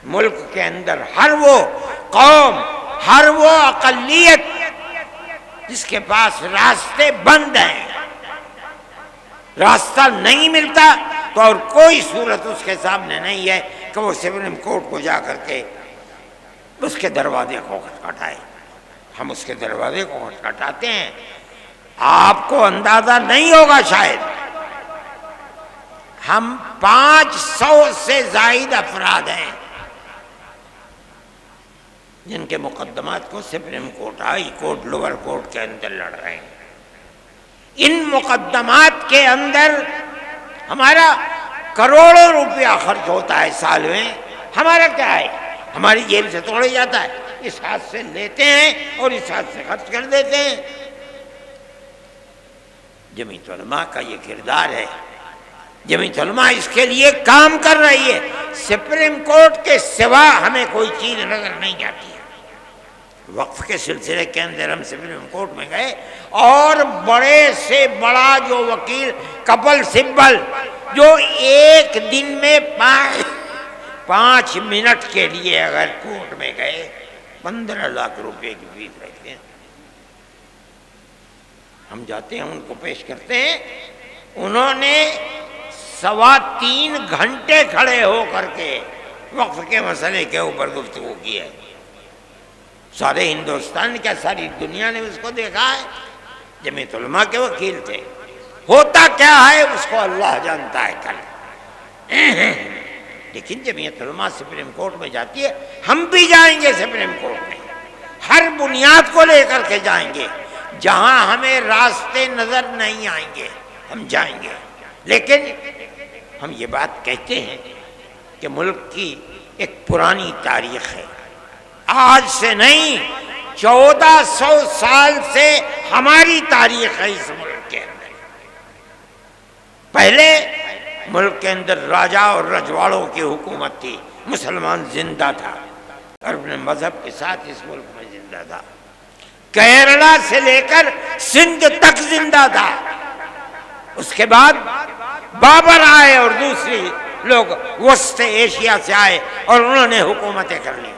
ملک کے اندر ہر وہ قوم، ہر وہ اقلیت جس کے پاس راستے بند ہیں، راستہ نہیں ملتا، تو اور کوئی صورت اس کے سامنے نہیں ہے کہ وہ سپریم کورٹ کو جا کر کے اس کے دروازے کو کھٹکھٹائے۔ ہم اس کے دروازے کو کھٹکھٹاتے ہیں۔ آپ کو اندازہ نہیں ہوگا شاید، ہم 500 سے زائد افراد ہیں جن کے مقدمات کو supreme court, high court, lower court کے اندر لڑ رہے ہیں۔ ان مقدمات کے اندر ہمارا کروڑوں روپیہ خرچ ہوتا ہے سال میں، ہمارا کیا ہے؟ ہماری جیب سے توڑے جاتا ہے، اس ہاتھ سے لیتے ہیں اور اس ہاتھ سے خرچ کر دیتے ہیں۔ جمعیت علماء کا یہ کردار ہے، جمعیت علماء اس کے لیے کام کر رہی ہے۔ سپریم کورٹ کے سوا ہمیں کوئی چیز نظر نہیں آتی ہے۔ وقف کے سلسلے کے اندر ہم سپریم کورٹ میں گئے اور بڑے سے بڑا جو وکیل کپل سبل جو ایک دن میں 5 منٹ کے لیے اگر کورٹ میں گئے 15 لاکھ روپے کی فیس رکھتے ہیں، ہم جاتے ہیں ان کو پیش کرتے ہیں، انہوں نے 3.25 گھنٹے کھڑے ہو کر کے وقف کے مسئلے کے اوپر گفتگو کی ہے۔ سارے ہندوستان کیا ساری دنیا نے اس کو دیکھا ہے؟ جمعیت علماء کے وکیل تھے۔ ہوتا کیا ہے اس کو اللہ جانتا ہے کل، لیکن جمعیت علماء سپریم کورٹ میں جاتی ہے، ہم بھی جائیں گے سپریم کورٹ میں، ہر بنیاد کو لے کر کے جائیں گے، جہاں ہمیں راستے نظر نہیں آئیں گے ہم جائیں گے۔ لیکن ہم یہ بات کہتے ہیں کہ ملک کی ایک پرانی تاریخ ہے، آج سے نہیں 1400 سال سے ہماری تاریخ ہے اس ملک کے اندر۔ پہلے ملک کے اندر راجا اور رجواڑوں کی حکومت تھی، مسلمان زندہ تھا اور اپنے مذہب کے ساتھ اس ملک میں زندہ تھا، کیرلا سے لے کر سندھ تک زندہ تھا۔ اس کے بعد بابر آئے اور دوسری لوگ وسط ایشیا سے آئے اور انہوں نے حکومتیں کر لی،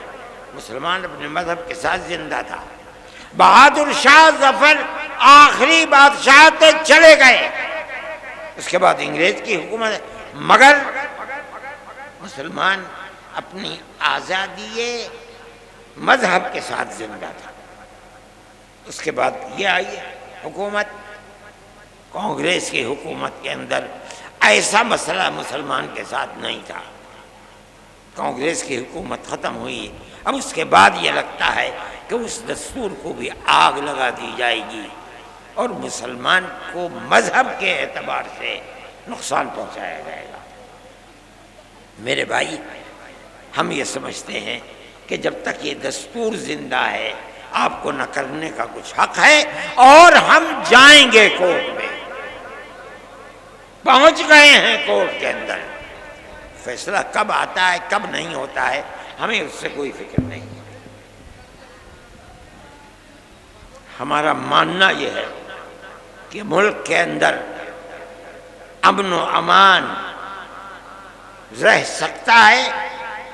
مسلمان اپنے مذہب کے ساتھ زندہ تھا۔ بہادر شاہ ظفر آخری بادشاہ تھے، چلے گئے، اس کے بعد انگریز کی حکومت، مگر مسلمان اپنی آزادی مذہب کے ساتھ زندہ تھا۔ اس کے بعد یہ آئی حکومت، کانگریس کی حکومت کے اندر ایسا مسئلہ مسلمان کے ساتھ نہیں تھا، کانگریس کی حکومت ختم ہوئی، اب اس کے بعد یہ لگتا ہے کہ اس دستور کو بھی آگ لگا دی جائے گی اور مسلمان کو مذہب کے اعتبار سے نقصان پہنچایا جائے گا۔ میرے بھائی، ہم یہ سمجھتے ہیں کہ جب تک یہ دستور زندہ ہے آپ کو نہ کرنے کا کچھ حق ہے، اور ہم جائیں گے کورٹ میں، پہنچ گئے ہیں کورٹ کے اندر، فیصلہ کب آتا ہے کب نہیں ہوتا ہے ہمیں اس سے کوئی فکر نہیں۔ ہمارا ماننا یہ ہے کہ ملک کے اندر امن و امان رہ سکتا ہے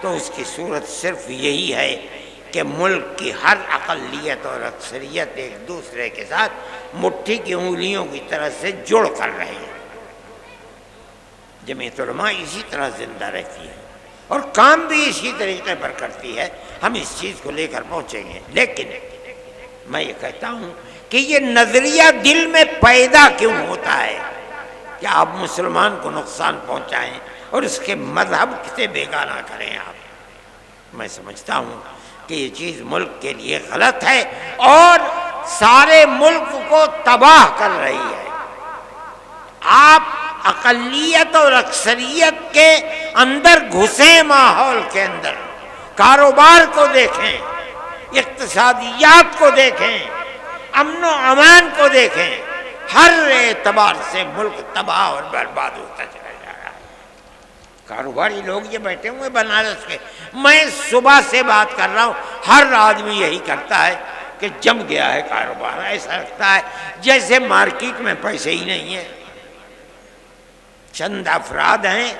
تو اس کی صورت صرف یہی ہے کہ ملک کی ہر اقلیت اور اکثریت ایک دوسرے کے ساتھ مٹھی کی انگلیوں کی طرح سے جڑ کر رہے ہیں۔ جمعیت علماء اسی طرح زندہ رہتی ہے اور کام بھی اسی طریقے پر کرتی ہے، ہم اس چیز کو لے کر پہنچیں گے۔ لیکن میں یہ کہتا ہوں کہ یہ نظریہ دل میں پیدا کیوں ہوتا ہے کہ آپ مسلمان کو نقصان پہنچائیں اور اس کے مذہب سے بیگانہ کریں آپ؟ میں سمجھتا ہوں کہ یہ چیز ملک کے لیے غلط ہے اور سارے ملک کو تباہ کر رہی ہے۔ آپ اقلیت اور اکثریت کے اندر گھسیں، ماحول کے اندر کاروبار کو دیکھیں، اقتصادیات کو دیکھیں، امن و امان کو دیکھیں، ہر اعتبار سے ملک تباہ اور برباد ہوتا چلا جا رہا ہے۔ کاروباری لوگ یہ بیٹھے ہوئے بنارس کے، میں صبح سے بات کر رہا ہوں، ہر آدمی یہی کرتا ہے کہ جم گیا ہے کاروبار، ایسا لگتا ہے جیسے مارکیٹ میں پیسے ہی نہیں ہیں۔ چند افراد ہیں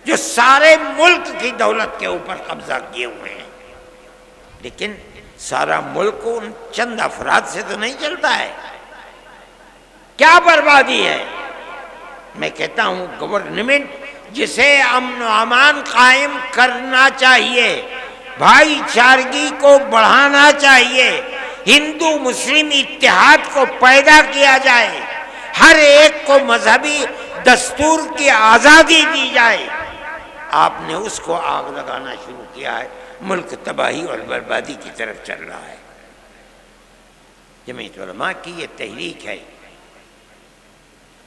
جو سارے ملک کی دولت کے اوپر قبضہ کیے ہوئے ہیں، لیکن سارا ملک ان چند افراد سے تو نہیں چلتا ہے۔ کیا بربادی ہے؟ میں کہتا ہوں گورنمنٹ جسے امن و امان قائم کرنا چاہیے، بھائی چارگی کو بڑھانا چاہیے، ہندو مسلم اتحاد کو پیدا کیا جائے، ہر ایک کو مذہبی دستور کی آزادی دی جائے، آپ نے اس کو آگ لگانا شروع کیا ہے۔ ملک تباہی اور بربادی کی طرف چل رہا ہے۔ جمعیت علماء کی یہ تحریک ہے،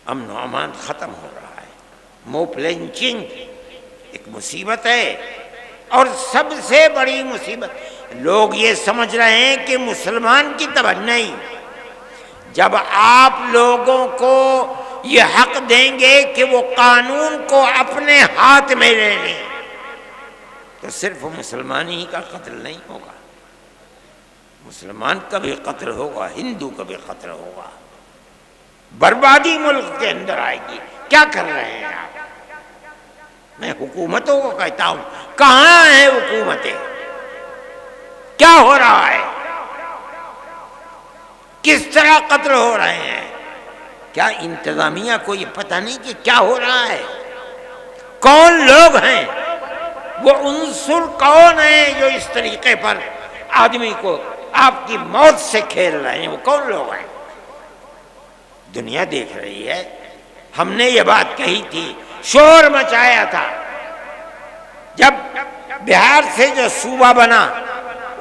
امن و امان ختم ہو رہا ہے۔ موب لنچنگ ایک مصیبت ہے، اور سب سے بڑی مصیبت لوگ یہ سمجھ رہے ہیں کہ مسلمان کی طرح نہیں۔ جب آپ لوگوں کو یہ حق دیں گے کہ وہ قانون کو اپنے ہاتھ میں لے لیں، تو صرف مسلمان ہی کا قتل نہیں ہوگا، مسلمان کا بھی قتل ہوگا، ہندو کا بھی قتل ہوگا، بربادی ملک کے اندر آئے گی۔ کیا کر رہے ہیں آپ؟ میں حکومتوں کو کہتا ہوں، کہاں ہیں حکومتیں؟ کیا ہو رہا ہے؟ کس طرح قتل ہو رہے ہیں؟ کیا انتظامیہ کو یہ پتہ نہیں کہ کیا ہو رہا ہے؟ کون لوگ ہیں وہ عنصر، کون ہیں جو اس طریقے پر آدمی کو آپ کی موت سے کھیل رہے ہیں؟ وہ کون لوگ ہیں؟ دنیا دیکھ رہی ہے۔ ہم نے یہ بات کہی تھی، شور مچایا تھا، جب بہار سے جو صوبہ بنا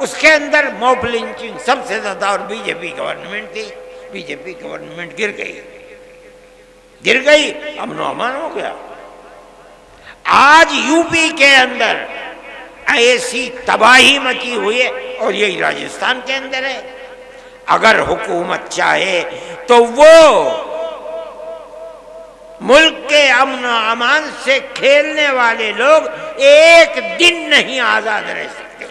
اس کے اندر موب لنچنگ سب سے زیادہ، اور بی جے پی گورنمنٹ تھی، بی جے پی گورنمنٹ گر گئی، امن و امان ہو گیا۔ آج یو پی کے اندر ایسی تباہی مچی ہوئی ہے، اور یہی راجستھان کے اندر ہے۔ اگر حکومت چاہے تو وہ ملک کے امن و امان سے کھیلنے والے لوگ ایک دن نہیں آزاد رہ سکتے۔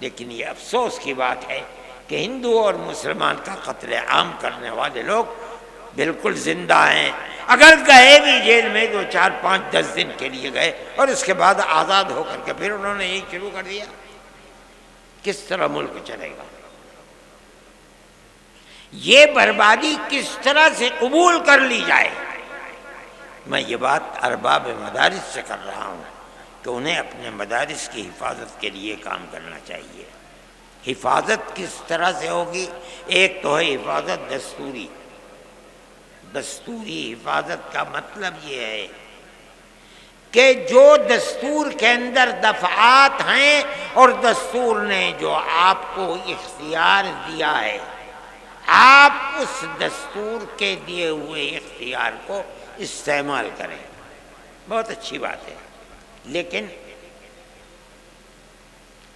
لیکن یہ افسوس کی بات ہے کہ ہندو اور مسلمان کا قتل عام کرنے والے لوگ بالکل زندہ ہیں، اگر گئے بھی جیل میں 2 4 5 10 دن کے لیے گئے، اور اس کے بعد آزاد ہو کر کے پھر انہوں نے یہی شروع کر دیا۔ کس طرح ملک چلے گا؟ یہ بربادی کس طرح سے قبول کر لی جائے؟ میں یہ بات ارباب مدارس سے کر رہا ہوں کہ انہیں اپنے مدارس کی حفاظت کے لیے کام کرنا چاہیے۔ حفاظت کس طرح سے ہوگی؟ ایک تو ہے حفاظت دستوری۔ دستوری حفاظت کا مطلب یہ ہے کہ جو دستور کے اندر دفعات ہیں، اور دستور نے جو آپ کو اختیار دیا ہے، آپ اس دستور کے دیے ہوئے اختیار کو استعمال کریں، بہت اچھی بات ہے۔ لیکن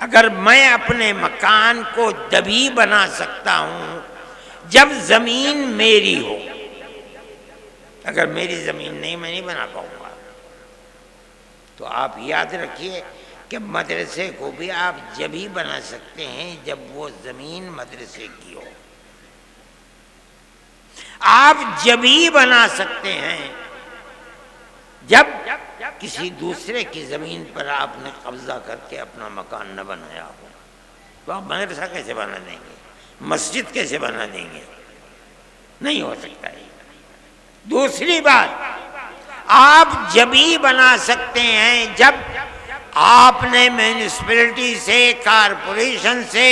اگر میں اپنے مکان کو دبی بنا سکتا ہوں جب زمین میری ہو، اگر میری زمین نہیں، میں نہیں بنا پاؤں گا، تو آپ یاد رکھیے کہ مدرسے کو بھی آپ جب ہی بنا سکتے ہیں جب وہ زمین مدرسے کی ہو۔ آپ جب ہی بنا سکتے ہیں جب کسی دوسرے کی زمین پر آپ نے قبضہ کر کے اپنا مکان نہ بنایا ہو۔ تو آپ مدرسہ کیسے بنا دیں گے؟ مسجد کیسے بنا دیں گے؟ نہیں ہو سکتا ہے۔ دوسری بات، آپ جب ہی بنا سکتے ہیں جب آپ نے میونسپلٹی سے، کارپوریشن سے،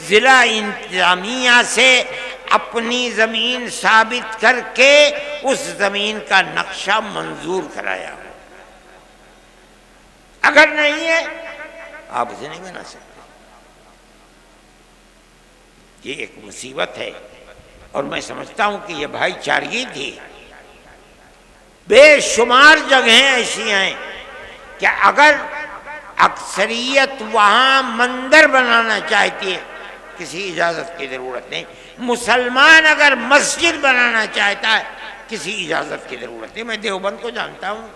ضلع انتظامیہ سے اپنی زمین ثابت کر کے اس زمین کا نقشہ منظور کرایا ہو۔ اگر نہیں ہے آپ اسے نہیں بنا سکتے۔ یہ ایک مصیبت ہے، اور میں سمجھتا ہوں کہ یہ بھائی چارگی تھی۔ بے شمار جگہیں ایسی ہیں کہ اگر اکثریت وہاں مندر بنانا چاہتی ہے، کسی اجازت کی ضرورت نہیں۔ مسلمان اگر مسجد بنانا چاہتا ہے، کسی اجازت کی ضرورت نہیں۔ میں دیوبند کو جانتا ہوں،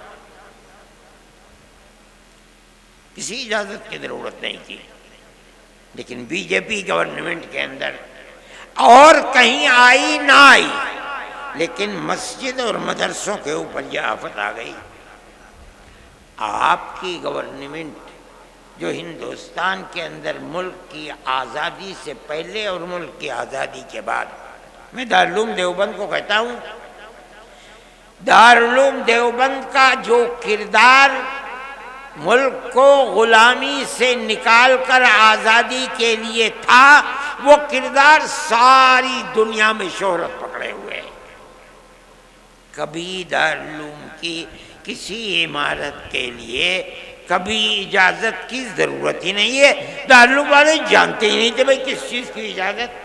کسی اجازت کی ضرورت نہیں تھی۔ لیکن بی جے پی گورنمنٹ کے اندر اور کہیں آئی نہ آئی، لیکن مسجد اور مدرسوں کے اوپر یہ آفت آ گئی۔ آپ کی گورنمنٹ جو ہندوستان کے اندر ملک کی آزادی سے پہلے اور ملک کی آزادی کے بعد، میں دارالعلوم دیوبند کو کہتا ہوں، دارالعلوم دیوبند کا جو کردار ملک کو غلامی سے نکال کر آزادی کے لیے تھا، وہ کردار ساری دنیا میں شہرت پکڑے ہوئے ہے۔ کبھی دارالعلوم کی کسی عمارت کے لیے کبھی اجازت کی ضرورت ہی نہیں ہے. دارالعلوم والے جانتے ہی نہیں تھے بھائی کس چیز کی اجازت.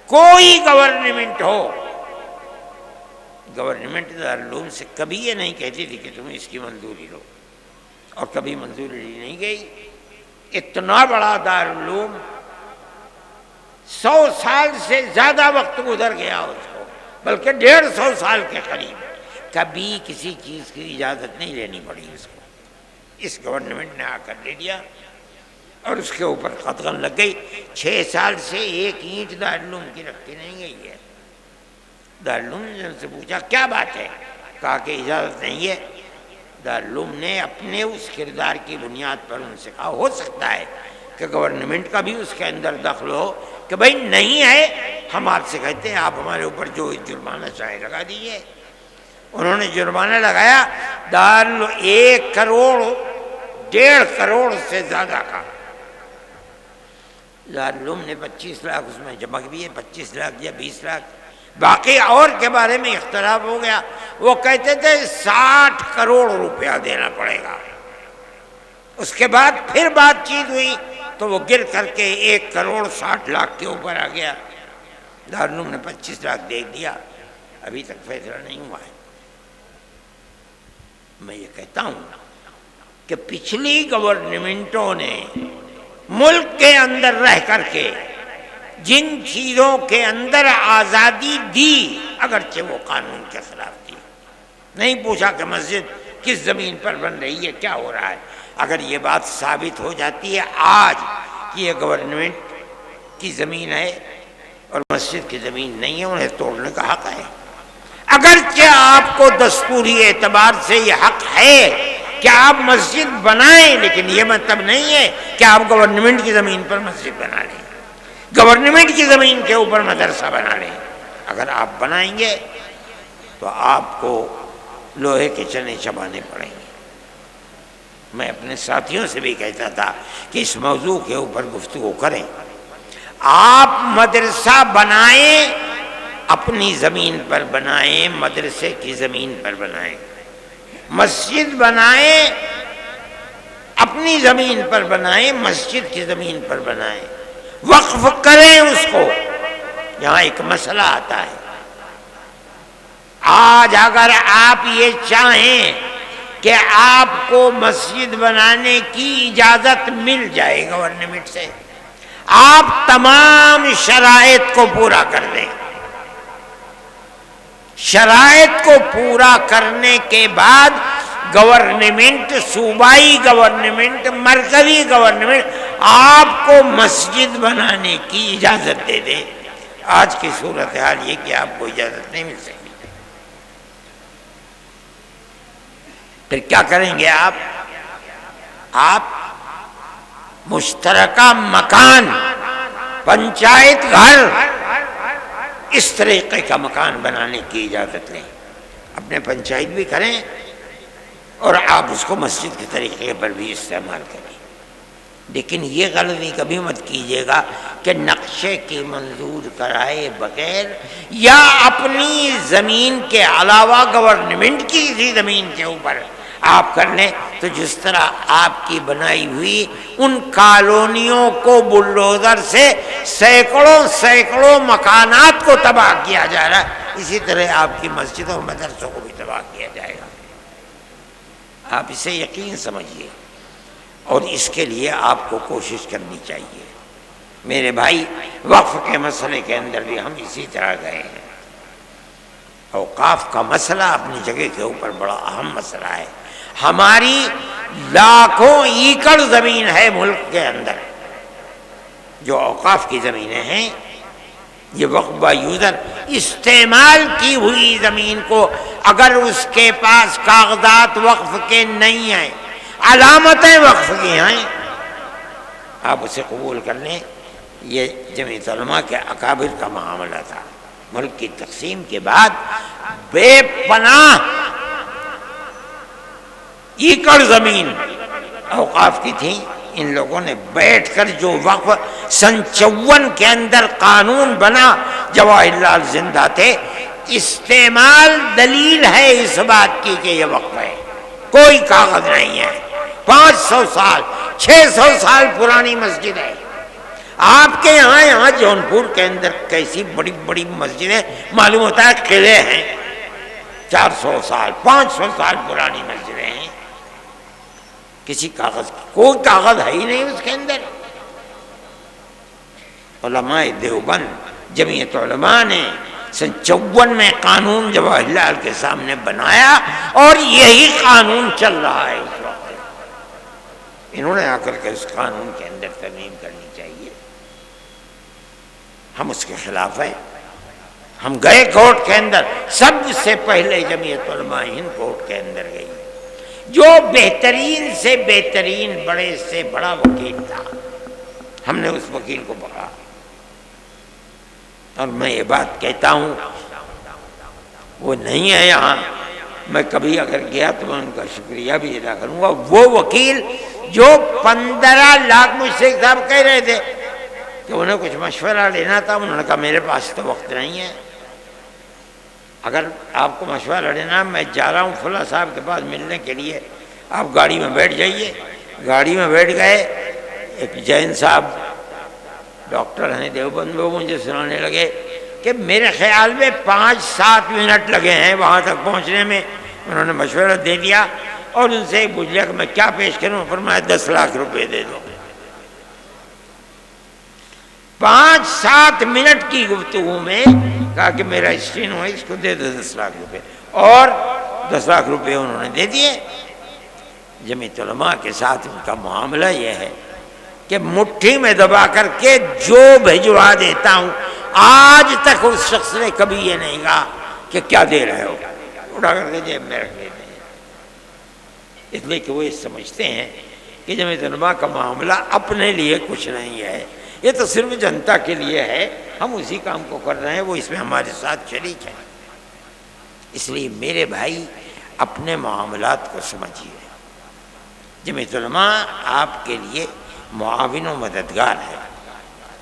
کوئی گورنمنٹ ہو، گورنمنٹ دارالعلوم سے کبھی یہ نہیں کہتی تھی کہ تم اس کی منظوری لو، اور کبھی منظوری لی نہیں گئی. اتنا بڑا دارالعلوم 100 سال سے زیادہ وقت گزر گیا اس کو، بلکہ 150 سال کے قریب، کبھی کسی چیز کی اجازت نہیں لینی پڑی اس کو. اس گورنمنٹ نے آ کر لے لیا اور اس کے اوپر قدغن لگ گئی. 6 سال سے ایک اینٹ دارالعلوم کی رکھتی نہیں گئی ہے. دارالعلوم نے ان سے پوچھا کیا بات ہے، کہا کہ اجازت نہیں ہے. دارالعلوم نے اپنے اس کردار کی بنیاد پر ان سے کہا ہو سکتا ہے کہ گورنمنٹ کا بھی اس کے اندر دخل ہو کہ بھائی نہیں ہے، ہم آپ سے کہتے ہیں آپ ہمارے اوپر جو جرمانہ چاہے لگا دیجیے. انہوں نے جرمانہ لگایا 1 کروڑ 1.5 کروڑ سے زیادہ کا. دارالعلوم نے 25 لاکھ اس میں جمع کیے، 25 لاکھ یا 20 لاکھ. باقی اور کے بارے میں اختلاف ہو گیا. وہ کہتے تھے 60 کروڑ روپیہ دینا پڑے گا. اس کے بعد پھر بات چیت ہوئی تو وہ گر کر کے 1 کروڑ 60 لاکھ کے اوپر آ گیا. دارالعلوم نے 25 لاکھ دے دیا. ابھی تک فیصلہ نہیں ہوا ہے. میں یہ کہتا ہوں کہ پچھلی گورنمنٹوں نے ملک کے اندر رہ کر کے جن چیزوں کے اندر آزادی دی، اگرچہ وہ قانون کے خلاف تھی. نہیں پوچھا کہ مسجد کس زمین پر بن رہی ہے، کیا ہو رہا ہے. اگر یہ بات ثابت ہو جاتی ہے آج کہ یہ گورنمنٹ کی زمین ہے اور مسجد کی زمین نہیں ہے، انہیں توڑنے کا حق ہے. اگرچہ آپ کو دستوری اعتبار سے یہ حق ہے کہ آپ مسجد بنائیں، لیکن یہ مطلب نہیں ہے کہ آپ گورنمنٹ کی زمین پر مسجد بنا لیں، گورنمنٹ کی زمین کے اوپر مدرسہ بنا لیں. اگر آپ بنائیں گے تو آپ کو لوہے کے چنے چبانے پڑیں گے. میں اپنے ساتھیوں سے بھی کہتا تھا کہ اس موضوع کے اوپر گفتگو کریں. آپ مدرسہ بنائیں، اپنی زمین پر بنائیں، مدرسے کی زمین پر بنائیں. مسجد بنائیں، اپنی زمین پر بنائیں، مسجد کی زمین پر بنائیں. وقف کریں اس کو. یہاں ایک مسئلہ آتا ہے. آج اگر آپ یہ چاہیں کہ آپ کو مسجد بنانے کی اجازت مل جائے گورنمنٹ سے، آپ تمام شرائط کو پورا کر دیں. شرائط کو پورا کرنے کے بعد گورنمنٹ، صوبائی گورنمنٹ، مرکزی گورنمنٹ آپ کو مسجد بنانے کی اجازت دے دے. آج کی صورتحال یہ کہ آپ کو اجازت نہیں مل سکتی. پھر کیا کریں گے آپ؟ آپ مشترکہ مکان، پنچایت گھر، اس طریقے کا مکان بنانے کی اجازت لیں. اپنے پنچایت بھی کریں اور آپ اس کو مسجد کے طریقے پر بھی استعمال کریں. لیکن یہ غلطی کبھی مت کیجیے گا کہ نقشے کی منظور کرائے بغیر یا اپنی زمین کے علاوہ گورنمنٹ کی کسی زمین کے اوپر آپ کر لیں. تو جس طرح آپ کی بنائی ہوئی ان کالونیوں کو بلڈوزر سے سینکڑوں مکانات کو تباہ کیا جا رہا ہے، اسی طرح آپ کی مسجدوں اور مدرسوں کو بھی تباہ کیا جائے گا. آپ اسے یقین سمجھیے اور اس کے لیے آپ کو کوشش کرنی چاہیے. میرے بھائی، وقف کے مسئلے کے اندر بھی ہم اسی طرح گئے ہیں. اوقاف کا مسئلہ اپنی جگہ کے اوپر بڑا اہم مسئلہ ہے. ہماری لاکھوں ایکڑ زمین ہے ملک کے اندر جو اوقاف کی زمینیں ہیں. یہ وقف یوزر استعمال کی ہوئی زمین کو اگر اس کے پاس کاغذات وقف کے نہیں ہیں، علامتیں وقف کی ہیں، آپ اسے قبول کر لیں. یہ جمعیت علماء کے اکابر کا معاملہ تھا. ملک کی تقسیم کے بعد بے پناہ ایکڑ زمین اوقاف کی تھی. ان لوگوں نے بیٹھ کر جو وقف 54 کے اندر قانون بنا، جواہر لال زندہ تھے، استعمال دلیل ہے اس بات کی کہ یہ وقف ہے، کوئی کاغذ نہیں ہے۔ 500 سال 600 سال پرانی مسجد ہے۔ آپ کے یہاں جونپور کے اندر کیسی بڑی بڑی مسجدیں، معلوم ہوتا ہے قلعے ہیں، 400 سال 500 سال پرانی مسجدیں ہیں، کسی کاغذ کوئی کاغذ ہے ہی نہیں اس کے اندر۔ علماء دیوبند جمعیت علماء نے سن 54 میں قانون جواہر لال کے سامنے بنایا اور یہی قانون چل رہا ہے اس وقت۔ انہوں نے آ کر کے اس قانون کے اندر ترمیم کرنی چاہیے، ہم اس کے خلاف ہیں۔ ہم گئے کورٹ کے اندر، سب سے پہلے جمعیت علماء ہند کورٹ کے اندر گئی، جو بہترین سے بہترین بڑے سے بڑا وکیل تھا، ہم نے اس وکیل کو پکڑا۔ اور میں یہ بات کہتا ہوں، وہ نہیں ہے یہاں، میں کبھی اگر گیا تو میں ان کا شکریہ بھی ادا کروں گا۔ وہ وکیل جو 15 لاکھ مجھ سے صاحب کہہ رہے تھے کہ انہیں کچھ مشورہ لینا تھا، انہوں نے کہا میرے پاس تو وقت نہیں ہے، اگر آپ کو مشورہ لینا، میں جا رہا ہوں فلاں صاحب کے پاس ملنے کے لیے، آپ گاڑی میں بیٹھ جائیے۔ گاڑی میں بیٹھ گئے، ایک جین صاحب ڈاکٹر ہیں دیوبند، وہ مجھے سنانے لگے کہ میرے خیال میں 5-7 منٹ لگے ہیں وہاں تک پہنچنے میں۔ انہوں نے مشورہ دے دیا اور ان سے پوچھ لیا کہ میں کیا پیش کروں، فرمایا 10 لاکھ روپے دے دو۔ 5-7 منٹ کی گفتگو میں کہا کہ میرا اسٹینو ہے، اس کو دے دو 10 لاکھ روپے، اور 10 لاکھ روپے انہوں نے دے دیے۔ جمعیت علماء کے ساتھ ان کا معاملہ یہ ہے کہ مٹھی میں دبا کر کے جو بھجوا دیتا ہوں، آج تک اس شخص نے کبھی یہ نہیں کہا کہ کیا دے رہے ہو، اٹھا کر کے جیب میں رکھ لیتے ہیں، اس لیے کہ وہ یہ سمجھتے ہیں کہ جمعیت علماء کا معاملہ اپنے لیے کچھ نہیں ہے، یہ تو صرف جنتا کے لیے ہے، ہم اسی کام کو کر رہے ہیں، وہ اس میں ہمارے ساتھ شریک ہیں۔ اس لیے میرے بھائی اپنے معاملات کو سمجھیے، جمعیت علماء آپ کے لیے معاون و مددگار ہے۔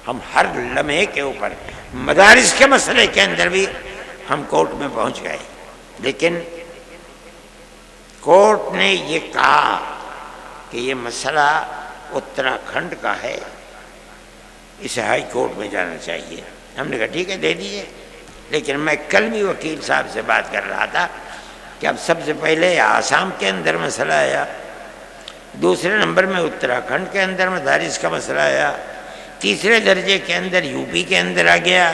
ہم ہر لمحے کے اوپر مدارس کے مسئلے کے اندر بھی ہم کورٹ میں پہنچ گئے، لیکن کورٹ نے یہ کہا کہ یہ مسئلہ اتراکھنڈ کا ہے، اسے ہائی کورٹ میں جانا چاہیے۔ ہم نے کہا ٹھیک ہے دے دیجیے، لیکن میں کل بھی وکیل صاحب سے بات کر رہا تھا کہ اب سب سے پہلے آسام کے اندر مسئلہ آیا، دوسرے نمبر میں اتراکھنڈ کے اندر مدارس کا مسئلہ آیا، تیسرے درجے کے اندر یو پی کے اندر آ گیا،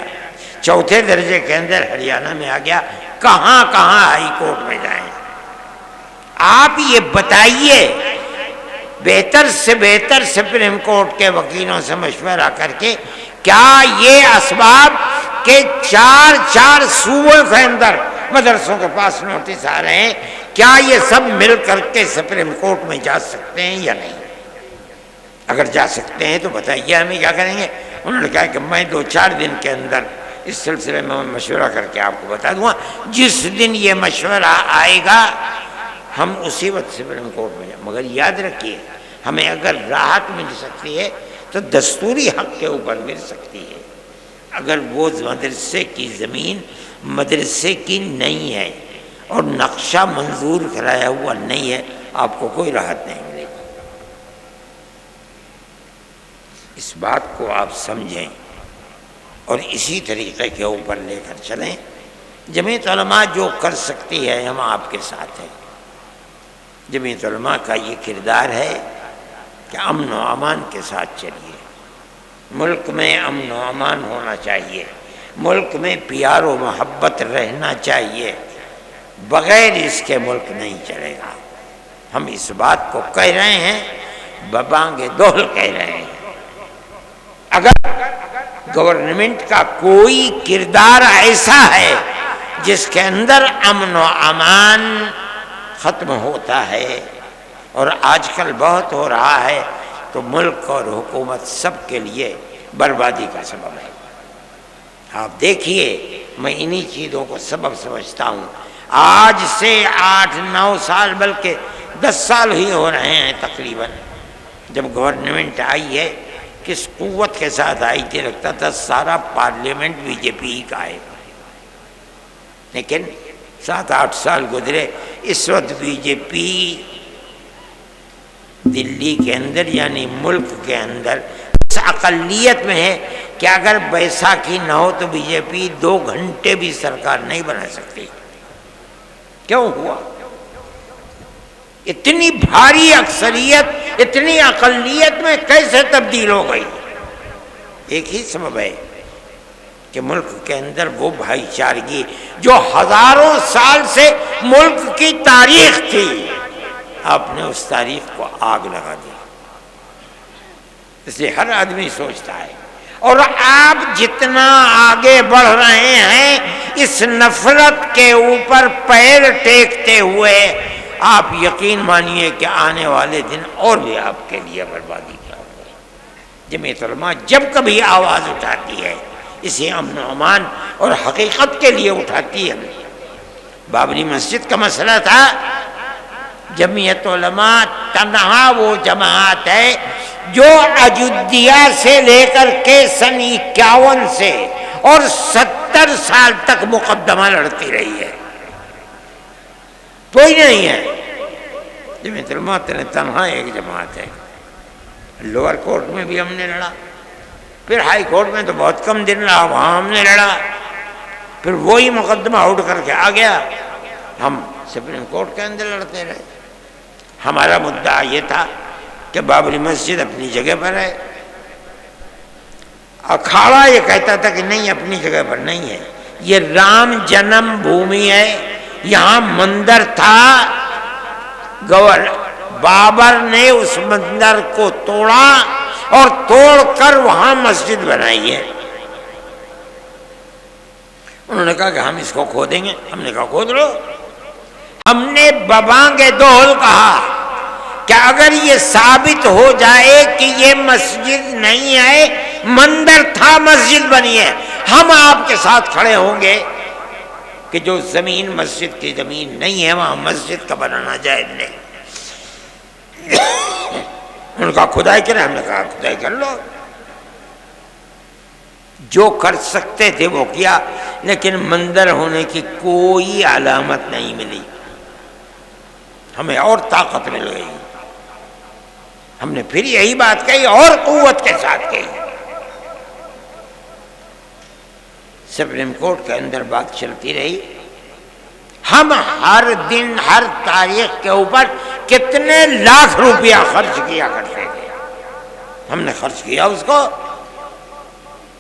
چوتھے درجے کے اندر ہریانہ میں آ گیا، کہاں کہاں ہائی کورٹ میں جائیں؟ آپ یہ بتائیے، بہتر سے بہتر سپریم کورٹ کے وکیلوں سے مشورہ کر کے، کیا یہ اسباب کہ 4 صوبوں کے اندر مدرسوں کے پاس نوٹس آ رہے ہیں، کیا یہ سب مل کر کے سپریم کورٹ میں جا سکتے ہیں یا نہیں؟ اگر جا سکتے ہیں تو بتائیے ہمیں کیا کریں گے۔ انہوں نے کہا کہ میں 2-4 دن کے اندر اس سلسلے میں مشورہ کر کے آپ کو بتا دوں گا، جس دن یہ مشورہ آئے گا ہم اسی وقت سپریم کورٹ میں جائیں۔ مگر یاد رکھیے، ہمیں اگر راحت مل سکتی ہے تو دستوری حق کے اوپر مل سکتی ہے۔ اگر وہ مدرسے کی زمین مدرسے کی نہیں ہے اور نقشہ منظور کرایا ہوا نہیں ہے، آپ کو کوئی راحت نہیں ملے گی۔ اس بات کو آپ سمجھیں اور اسی طریقے کے اوپر لے کر چلیں۔ جمعیت علماء جو کر سکتی ہے ہم آپ کے ساتھ ہیں۔ جمعیت علماء کا یہ کردار ہے کہ امن و امان کے ساتھ چلیے، ملک میں امن و امان ہونا چاہیے، ملک میں پیار و محبت رہنا چاہیے، بغیر اس کے ملک نہیں چلے گا۔ ہم اس بات کو کہہ رہے ہیں، ببانگ دہل کہہ رہے ہیں۔ اگر گورنمنٹ کا کوئی کردار ایسا ہے جس کے اندر امن و امان ختم ہوتا ہے، اور آج کل بہت ہو رہا ہے، تو ملک اور حکومت سب کے لیے بربادی کا سبب ہے۔ آپ دیکھیے، میں انہی چیزوں کو سبب سمجھتا ہوں۔ آج سے 8-9 سال بلکہ 10 سال ہی ہو رہے ہیں تقریباً جب گورنمنٹ آئی ہے، کس قوت کے ساتھ آئی تھی، لگتا تھا سارا پارلیمنٹ بی جے پی کا ہے۔ لیکن 7-8 سال گزرے، اس وقت بی جے پی دلی کے اندر یعنی ملک کے اندر اس اقلیت میں ہے کہ اگر بیساکھی نہ ہو تو بی جے پی 2 گھنٹے بھی سرکار نہیں بنا سکتی۔ کیوں ہوا؟ اتنی بھاری اکثریت اتنی اقلیت میں کیسے تبدیل ہو گئی؟ ایک ہی سبب ہے کہ ملک کے اندر وہ بھائی چارگی جو ہزاروں سال سے ملک کی تاریخ تھی، آپ نے اس تاریخ کو آگ لگا دی۔ اس لیے ہر آدمی سوچتا ہے، اور آپ جتنا آگے بڑھ رہے ہیں اس نفرت کے اوپر پیر ٹیکتے ہوئے، آپ یقین مانیے کہ آنے والے دن اور بھی آپ کے لیے بربادی کا ہوگا۔ جمعیت علماء جب کبھی آواز اٹھاتی ہے اسے امن و امان اور حقیقت کے لیے اٹھاتی ہے۔ بابری مسجد کا مسئلہ تھا، جمعیت علماء تنہا وہ جماعت ہے جو اجودھیا سے لے کر کے سن 51 سے اور 70 سال تک مقدمہ لڑتی رہی ہے، کوئی نہیں ہے۔ جمعیت علماء تنہا ایک جماعت ہے۔ لوور کورٹ میں بھی ہم نے لڑا، پھر ہائی کورٹ میں تو بہت کم دن رہا، وہاں ہم نے لڑا، پھر وہی مقدمہ اٹھ کر کے آ گیا، ہم سپریم کورٹ کے اندر لڑتے رہے۔ ہمارا مدعا یہ تھا کہ بابری مسجد اپنی جگہ پر ہے، اکھاڑا یہ کہتا تھا کہ نہیں اپنی جگہ پر نہیں ہے، یہ رام جنم بھومی ہے، یہاں مندر تھا، بابر نے اس مندر کو توڑا اور توڑ کر وہاں مسجد بنائی ہے۔ انہوں نے کہا کہ ہم اس کو کھودیں گے، ہم نے کہا کھود لو۔ ہم نے ببانگ دہل کہا کہ اگر یہ ثابت ہو جائے کہ یہ مسجد نہیں ہے، مندر تھا، مسجد بنی ہے، ہم آپ کے ساتھ کھڑے ہوں گے کہ جو زمین مسجد کی زمین نہیں ہے وہاں مسجد کا بنانا جائز نہیں۔ انہوں نے کہا کھدائی کریں، ہم نے کہا کھدائی کر لو۔ جو کر سکتے تھے وہ کیا، لیکن مندر ہونے کی کوئی علامت نہیں ملی۔ ہمیں اور طاقت مل گئی، ہم نے پھر یہی بات کہی اور قوت کے ساتھ کہی۔ سپریم کورٹ کے اندر بات چلتی رہی، ہم ہر دن ہر تاریخ کے اوپر کتنے لاکھ روپیہ خرچ کیا کرتے تھے، ہم نے خرچ کیا اس کو۔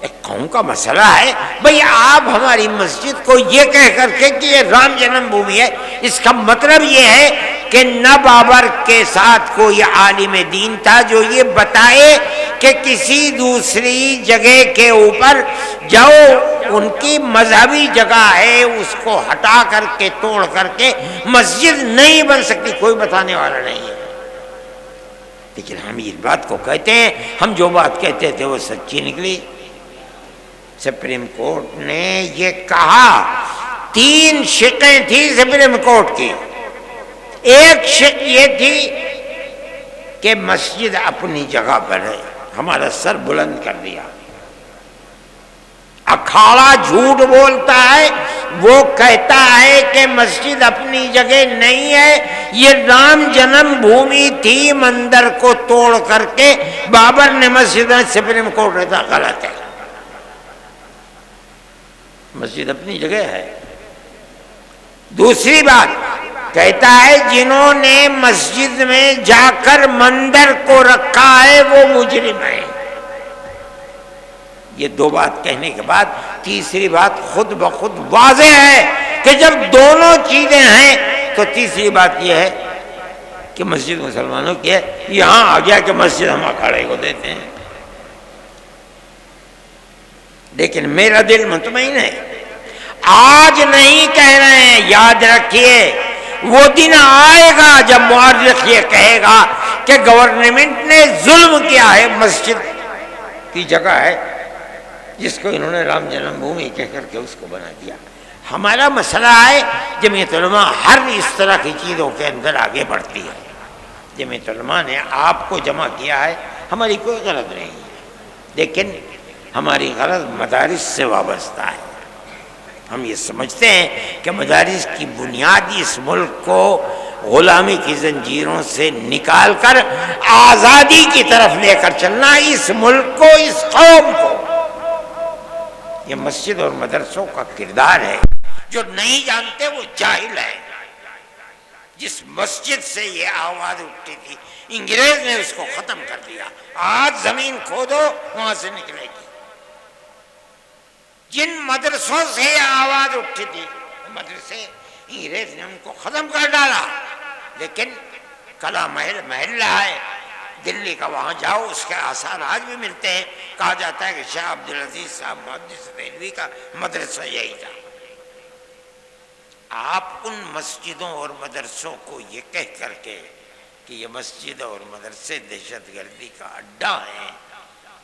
ایک قوم کا مسئلہ ہے، بھئی آپ ہماری مسجد کو یہ کہہ کر کے کہ یہ رام جنم بھومی ہے، اس کا مطلب یہ ہے کہ نہ بابر کے ساتھ کوئی عالم دین تھا جو یہ بتائے کہ کسی دوسری جگہ کے اوپر جاؤ، ان کی مذہبی جگہ ہے اس کو ہٹا کر کے توڑ کر کے مسجد نہیں بن سکتی، کوئی بتانے والا نہیں ہے۔ لیکن ہم اس بات کو کہتے ہیں، ہم جو بات کہتے تھے وہ سچی نکلی۔ سپریم کورٹ نے یہ کہا، 3 شقیں تھی سپریم کورٹ کی۔ ایک شق یہ تھی کہ مسجد اپنی جگہ پر ہے، ہمارا سر بلند کر دیا۔ اکھاڑا جھوٹ بولتا ہے، وہ کہتا ہے کہ مسجد اپنی جگہ نہیں ہے، یہ رام جنم بھومی تھی، مندر کو توڑ کر کے بابر نے مسجد، سپریم کورٹ نے کہا غلط ہے، مسجد اپنی جگہ ہے۔ دوسری بات کہتا ہے جنہوں نے مسجد میں جا کر مندر کو رکھا ہے وہ مجرم ہیں۔ یہ 2 بات کہنے کے بعد تیسری بات خود بخود واضح ہے کہ جب دونوں چیزیں ہیں تو تیسری بات یہ ہے کہ مسجد مسلمانوں کی ہے، یہاں آ گیا کہ مسجد ہم اکھاڑے کو دیتے ہیں۔ لیکن میرا دل مطمئن ہے، آج نہیں کہہ رہے ہیں، یاد رکھیے وہ دن آئے گا جب مورخ یہ کہے گا کہ گورنمنٹ نے ظلم کیا ہے، مسجد کی جگہ ہے جس کو انہوں نے رام جنم بھومی کہہ کر کے اس کو بنا دیا۔ ہمارا مسئلہ ہے جمعیت علماء ہر اس طرح کی چیزوں کے اندر آگے بڑھتی ہے۔ جمعیت علماء نے آپ کو جمع کیا ہے، ہماری کوئی غرض نہیں ہے، لیکن ہماری غرض مدارس سے وابستہ ہے۔ ہم یہ سمجھتے ہیں کہ مدارس کی بنیاد اس ملک کو غلامی کی زنجیروں سے نکال کر آزادی کی طرف لے کر چلنا، اس ملک کو، اس قوم کو. یہ مسجد اور مدرسوں کا کردار ہے. جو نہیں جانتے وہ جاہل ہے. جس مسجد سے یہ آواز اٹھتی تھی انگریز نے اس کو ختم کر دیا. آج زمین کھودو وہاں سے نکلے گی. جن مدرسوں سے یہ آواز اٹھتی تھی مدرسے انگریز نے ان کو ختم کر ڈالا. لیکن کلا محل رہا ہے دلی کا، وہاں جاؤ اس کے آثار آج بھی ملتے ہیں. کہا جاتا ہے کہ شاہ عبدالعزیز صاحب محدث دہلوی کا مدرسہ یہی تھا. آپ ان مسجدوں اور مدرسوں کو یہ کہہ کر کے کہ یہ مسجد اور مدرسے دہشت گردی کا اڈا ہیں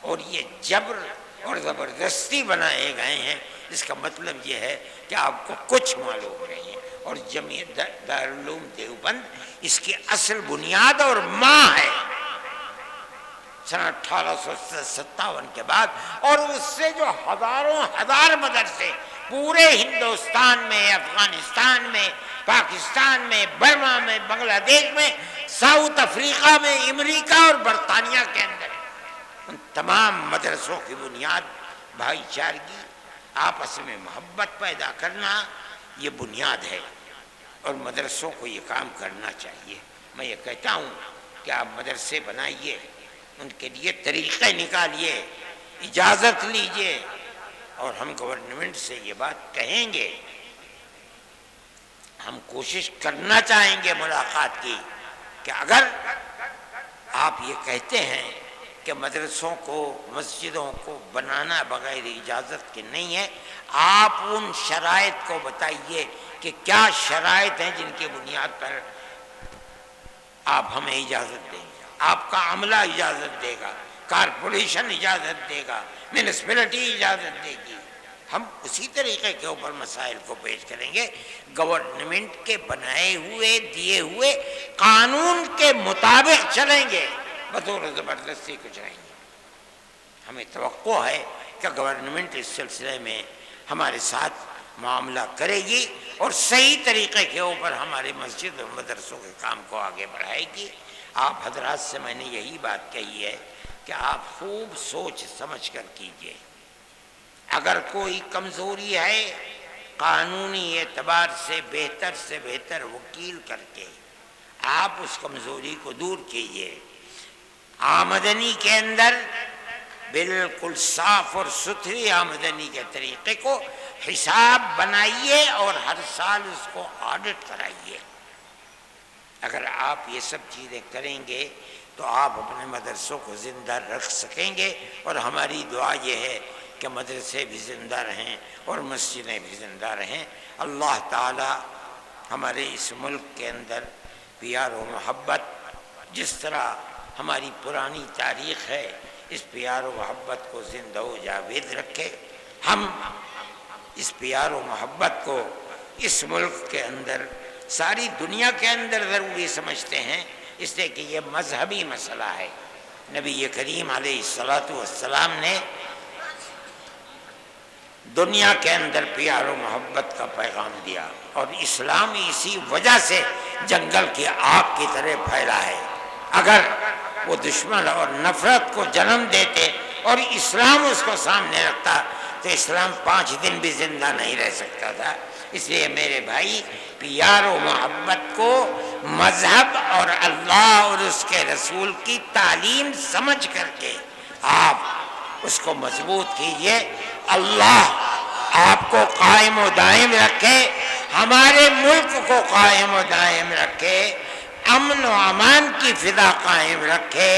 اور یہ جبر اور زبردستی بنائے گئے ہیں، اس کا مطلب یہ ہے کہ آپ کو کچھ معلوم نہیں ہے. اور جمعیت دارالعلوم دیوبند اس کی اصل بنیاد اور ماں ہے سن 1857 کے بعد. اور اس سے جو ہزاروں ہزار مدرسے پورے ہندوستان میں، افغانستان میں، پاکستان میں، برما میں، بنگلہ دیش میں، ساؤتھ افریقہ میں، امریکہ اور برطانیہ کے اندر، ان تمام مدرسوں کی بنیاد بھائی چارگی، آپس میں محبت پیدا کرنا، یہ بنیاد ہے. اور مدرسوں کو یہ کام کرنا چاہیے. میں یہ کہتا ہوں کہ آپ مدرسے بنائیے، ان کے لیے طریقے نکالیے، اجازت لیجئے، اور ہم گورنمنٹ سے یہ بات کہیں گے. ہم کوشش کرنا چاہیں گے ملاقات کی کہ اگر آپ یہ کہتے ہیں کہ مدرسوں کو، مسجدوں کو بنانا بغیر اجازت کے نہیں ہے، آپ ان شرائط کو بتائیے کہ کیا شرائط ہیں جن کی بنیاد پر آپ ہمیں اجازت دیں گے. آپ کا عملہ اجازت دے گا، کارپوریشن اجازت دے گا، میونسپلٹی اجازت دے گی. ہم اسی طریقے کے اوپر مسائل کو پیش کریں گے. گورنمنٹ کے بنائے ہوئے دیے ہوئے قانون کے مطابق چلیں گے، بطور زبردستی کچھ نہیں. ہمیں توقع ہے کہ گورنمنٹ اس سلسلے میں ہمارے ساتھ معاملہ کرے گی اور صحیح طریقے کے اوپر ہمارے مسجد اور مدرسوں کے کام کو آگے بڑھائے گی. آپ حضرات سے میں نے یہی بات کہی ہے کہ آپ خوب سوچ سمجھ کر کیجئے. اگر کوئی کمزوری ہے قانونی اعتبار سے بہتر وکیل کر کے آپ اس کمزوری کو دور کیجئے. آمدنی کے اندر بالکل صاف اور ستھری آمدنی کے طریقے کو حساب بنائیے اور ہر سال اس کو آڈٹ کرائیے. اگر آپ یہ سب چیزیں کریں گے تو آپ اپنے مدرسوں کو زندہ رکھ سکیں گے. اور ہماری دعا یہ ہے کہ مدرسے بھی زندہ رہیں اور مسجدیں بھی زندہ رہیں. اللہ تعالی ہمارے اس ملک کے اندر پیار و محبت، جس طرح ہماری پرانی تاریخ ہے، اس پیار و محبت کو زندہ و جاوید رکھے. ہم اس پیار و محبت کو اس ملک کے اندر، ساری دنیا کے اندر ضروری سمجھتے ہیں، اس لیے کہ یہ مذہبی مسئلہ ہے. نبی کریم علیہ السلام نے دنیا کے اندر پیار و محبت کا پیغام دیا اور اسلام اسی وجہ سے جنگل کی آگ کی طرح پھیلا ہے. اگر وہ دشمن اور نفرت کو جنم دیتے اور اسلام اس کو سامنے رکھتا تو اسلام 5 دن بھی زندہ نہیں رہ سکتا تھا. اس لیے میرے بھائی، پیار و محبت کو مذہب اور اللہ اور اس کے رسول کی تعلیم سمجھ کر کے آپ اس کو مضبوط کیجئے. اللہ آپ کو قائم و دائم رکھے، ہمارے ملک کو قائم و دائم رکھے، امن و امان کی فضا قائم رکھے.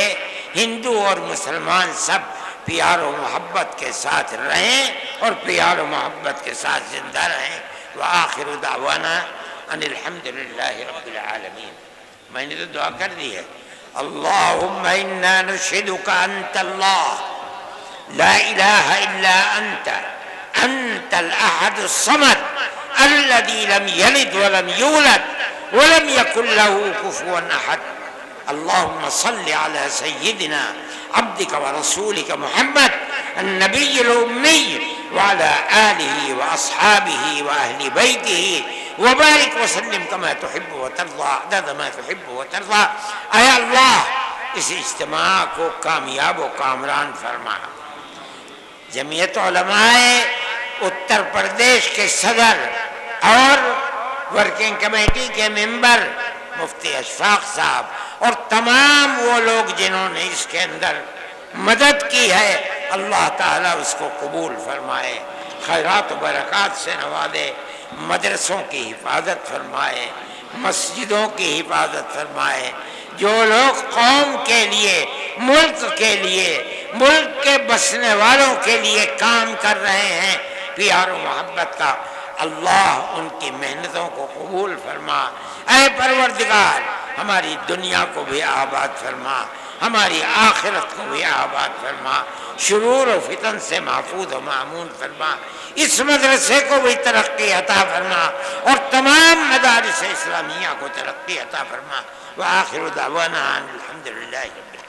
ہندو اور مسلمان سب پیار و محبت کے ساتھ رہیں اور پیار و محبت کے ساتھ زندہ رہیں. وآخر دعوانا ان الحمدللہ رب العالمین. میں نے تو دعا کر دی ہے. اللہم انا نشہدک انت اللہ لا الہ الا انت انت الاحد الصمد الذي لم يلد ولم يولد ولم يكن له كفوا احد. اللهم صل على سيدنا عبدك ورسولك محمد النبي الأمي وعلى آله وأصحابه وأهل بيته وبارك وسلم كما تحب وترضى عدد ما تحب وترضى. اے اللہ اس اجتماع کو کامیاب و کامران فرما. جمعیت علماء اتر پردیش کے صدر اور ورکنگ کمیٹی کے ممبر مفتی اشفاق صاحب اور تمام وہ لوگ جنہوں نے اس کے اندر مدد کی ہے، اللہ تعالیٰ اس کو قبول فرمائے، خیرات و برکات سے نوازے، مدرسوں کی حفاظت فرمائے، مسجدوں کی حفاظت فرمائے. جو لوگ قوم کے لیے، ملک کے لیے، ملک کے بسنے والوں کے لیے کام کر رہے ہیں پیار و محبت کا، اللہ ان کی محنتوں کو قبول فرما. اے پروردگار ہماری دنیا کو بھی آباد فرما، ہماری آخرت کو بھی آباد فرما، شرور و فتن سے محفوظ و معمون فرما. اس مدرسے کو بھی ترقی عطا فرما اور تمام مدارس اسلامیہ کو ترقی عطا فرما. وآخر دعوانا الحمدللہ رب العالمین.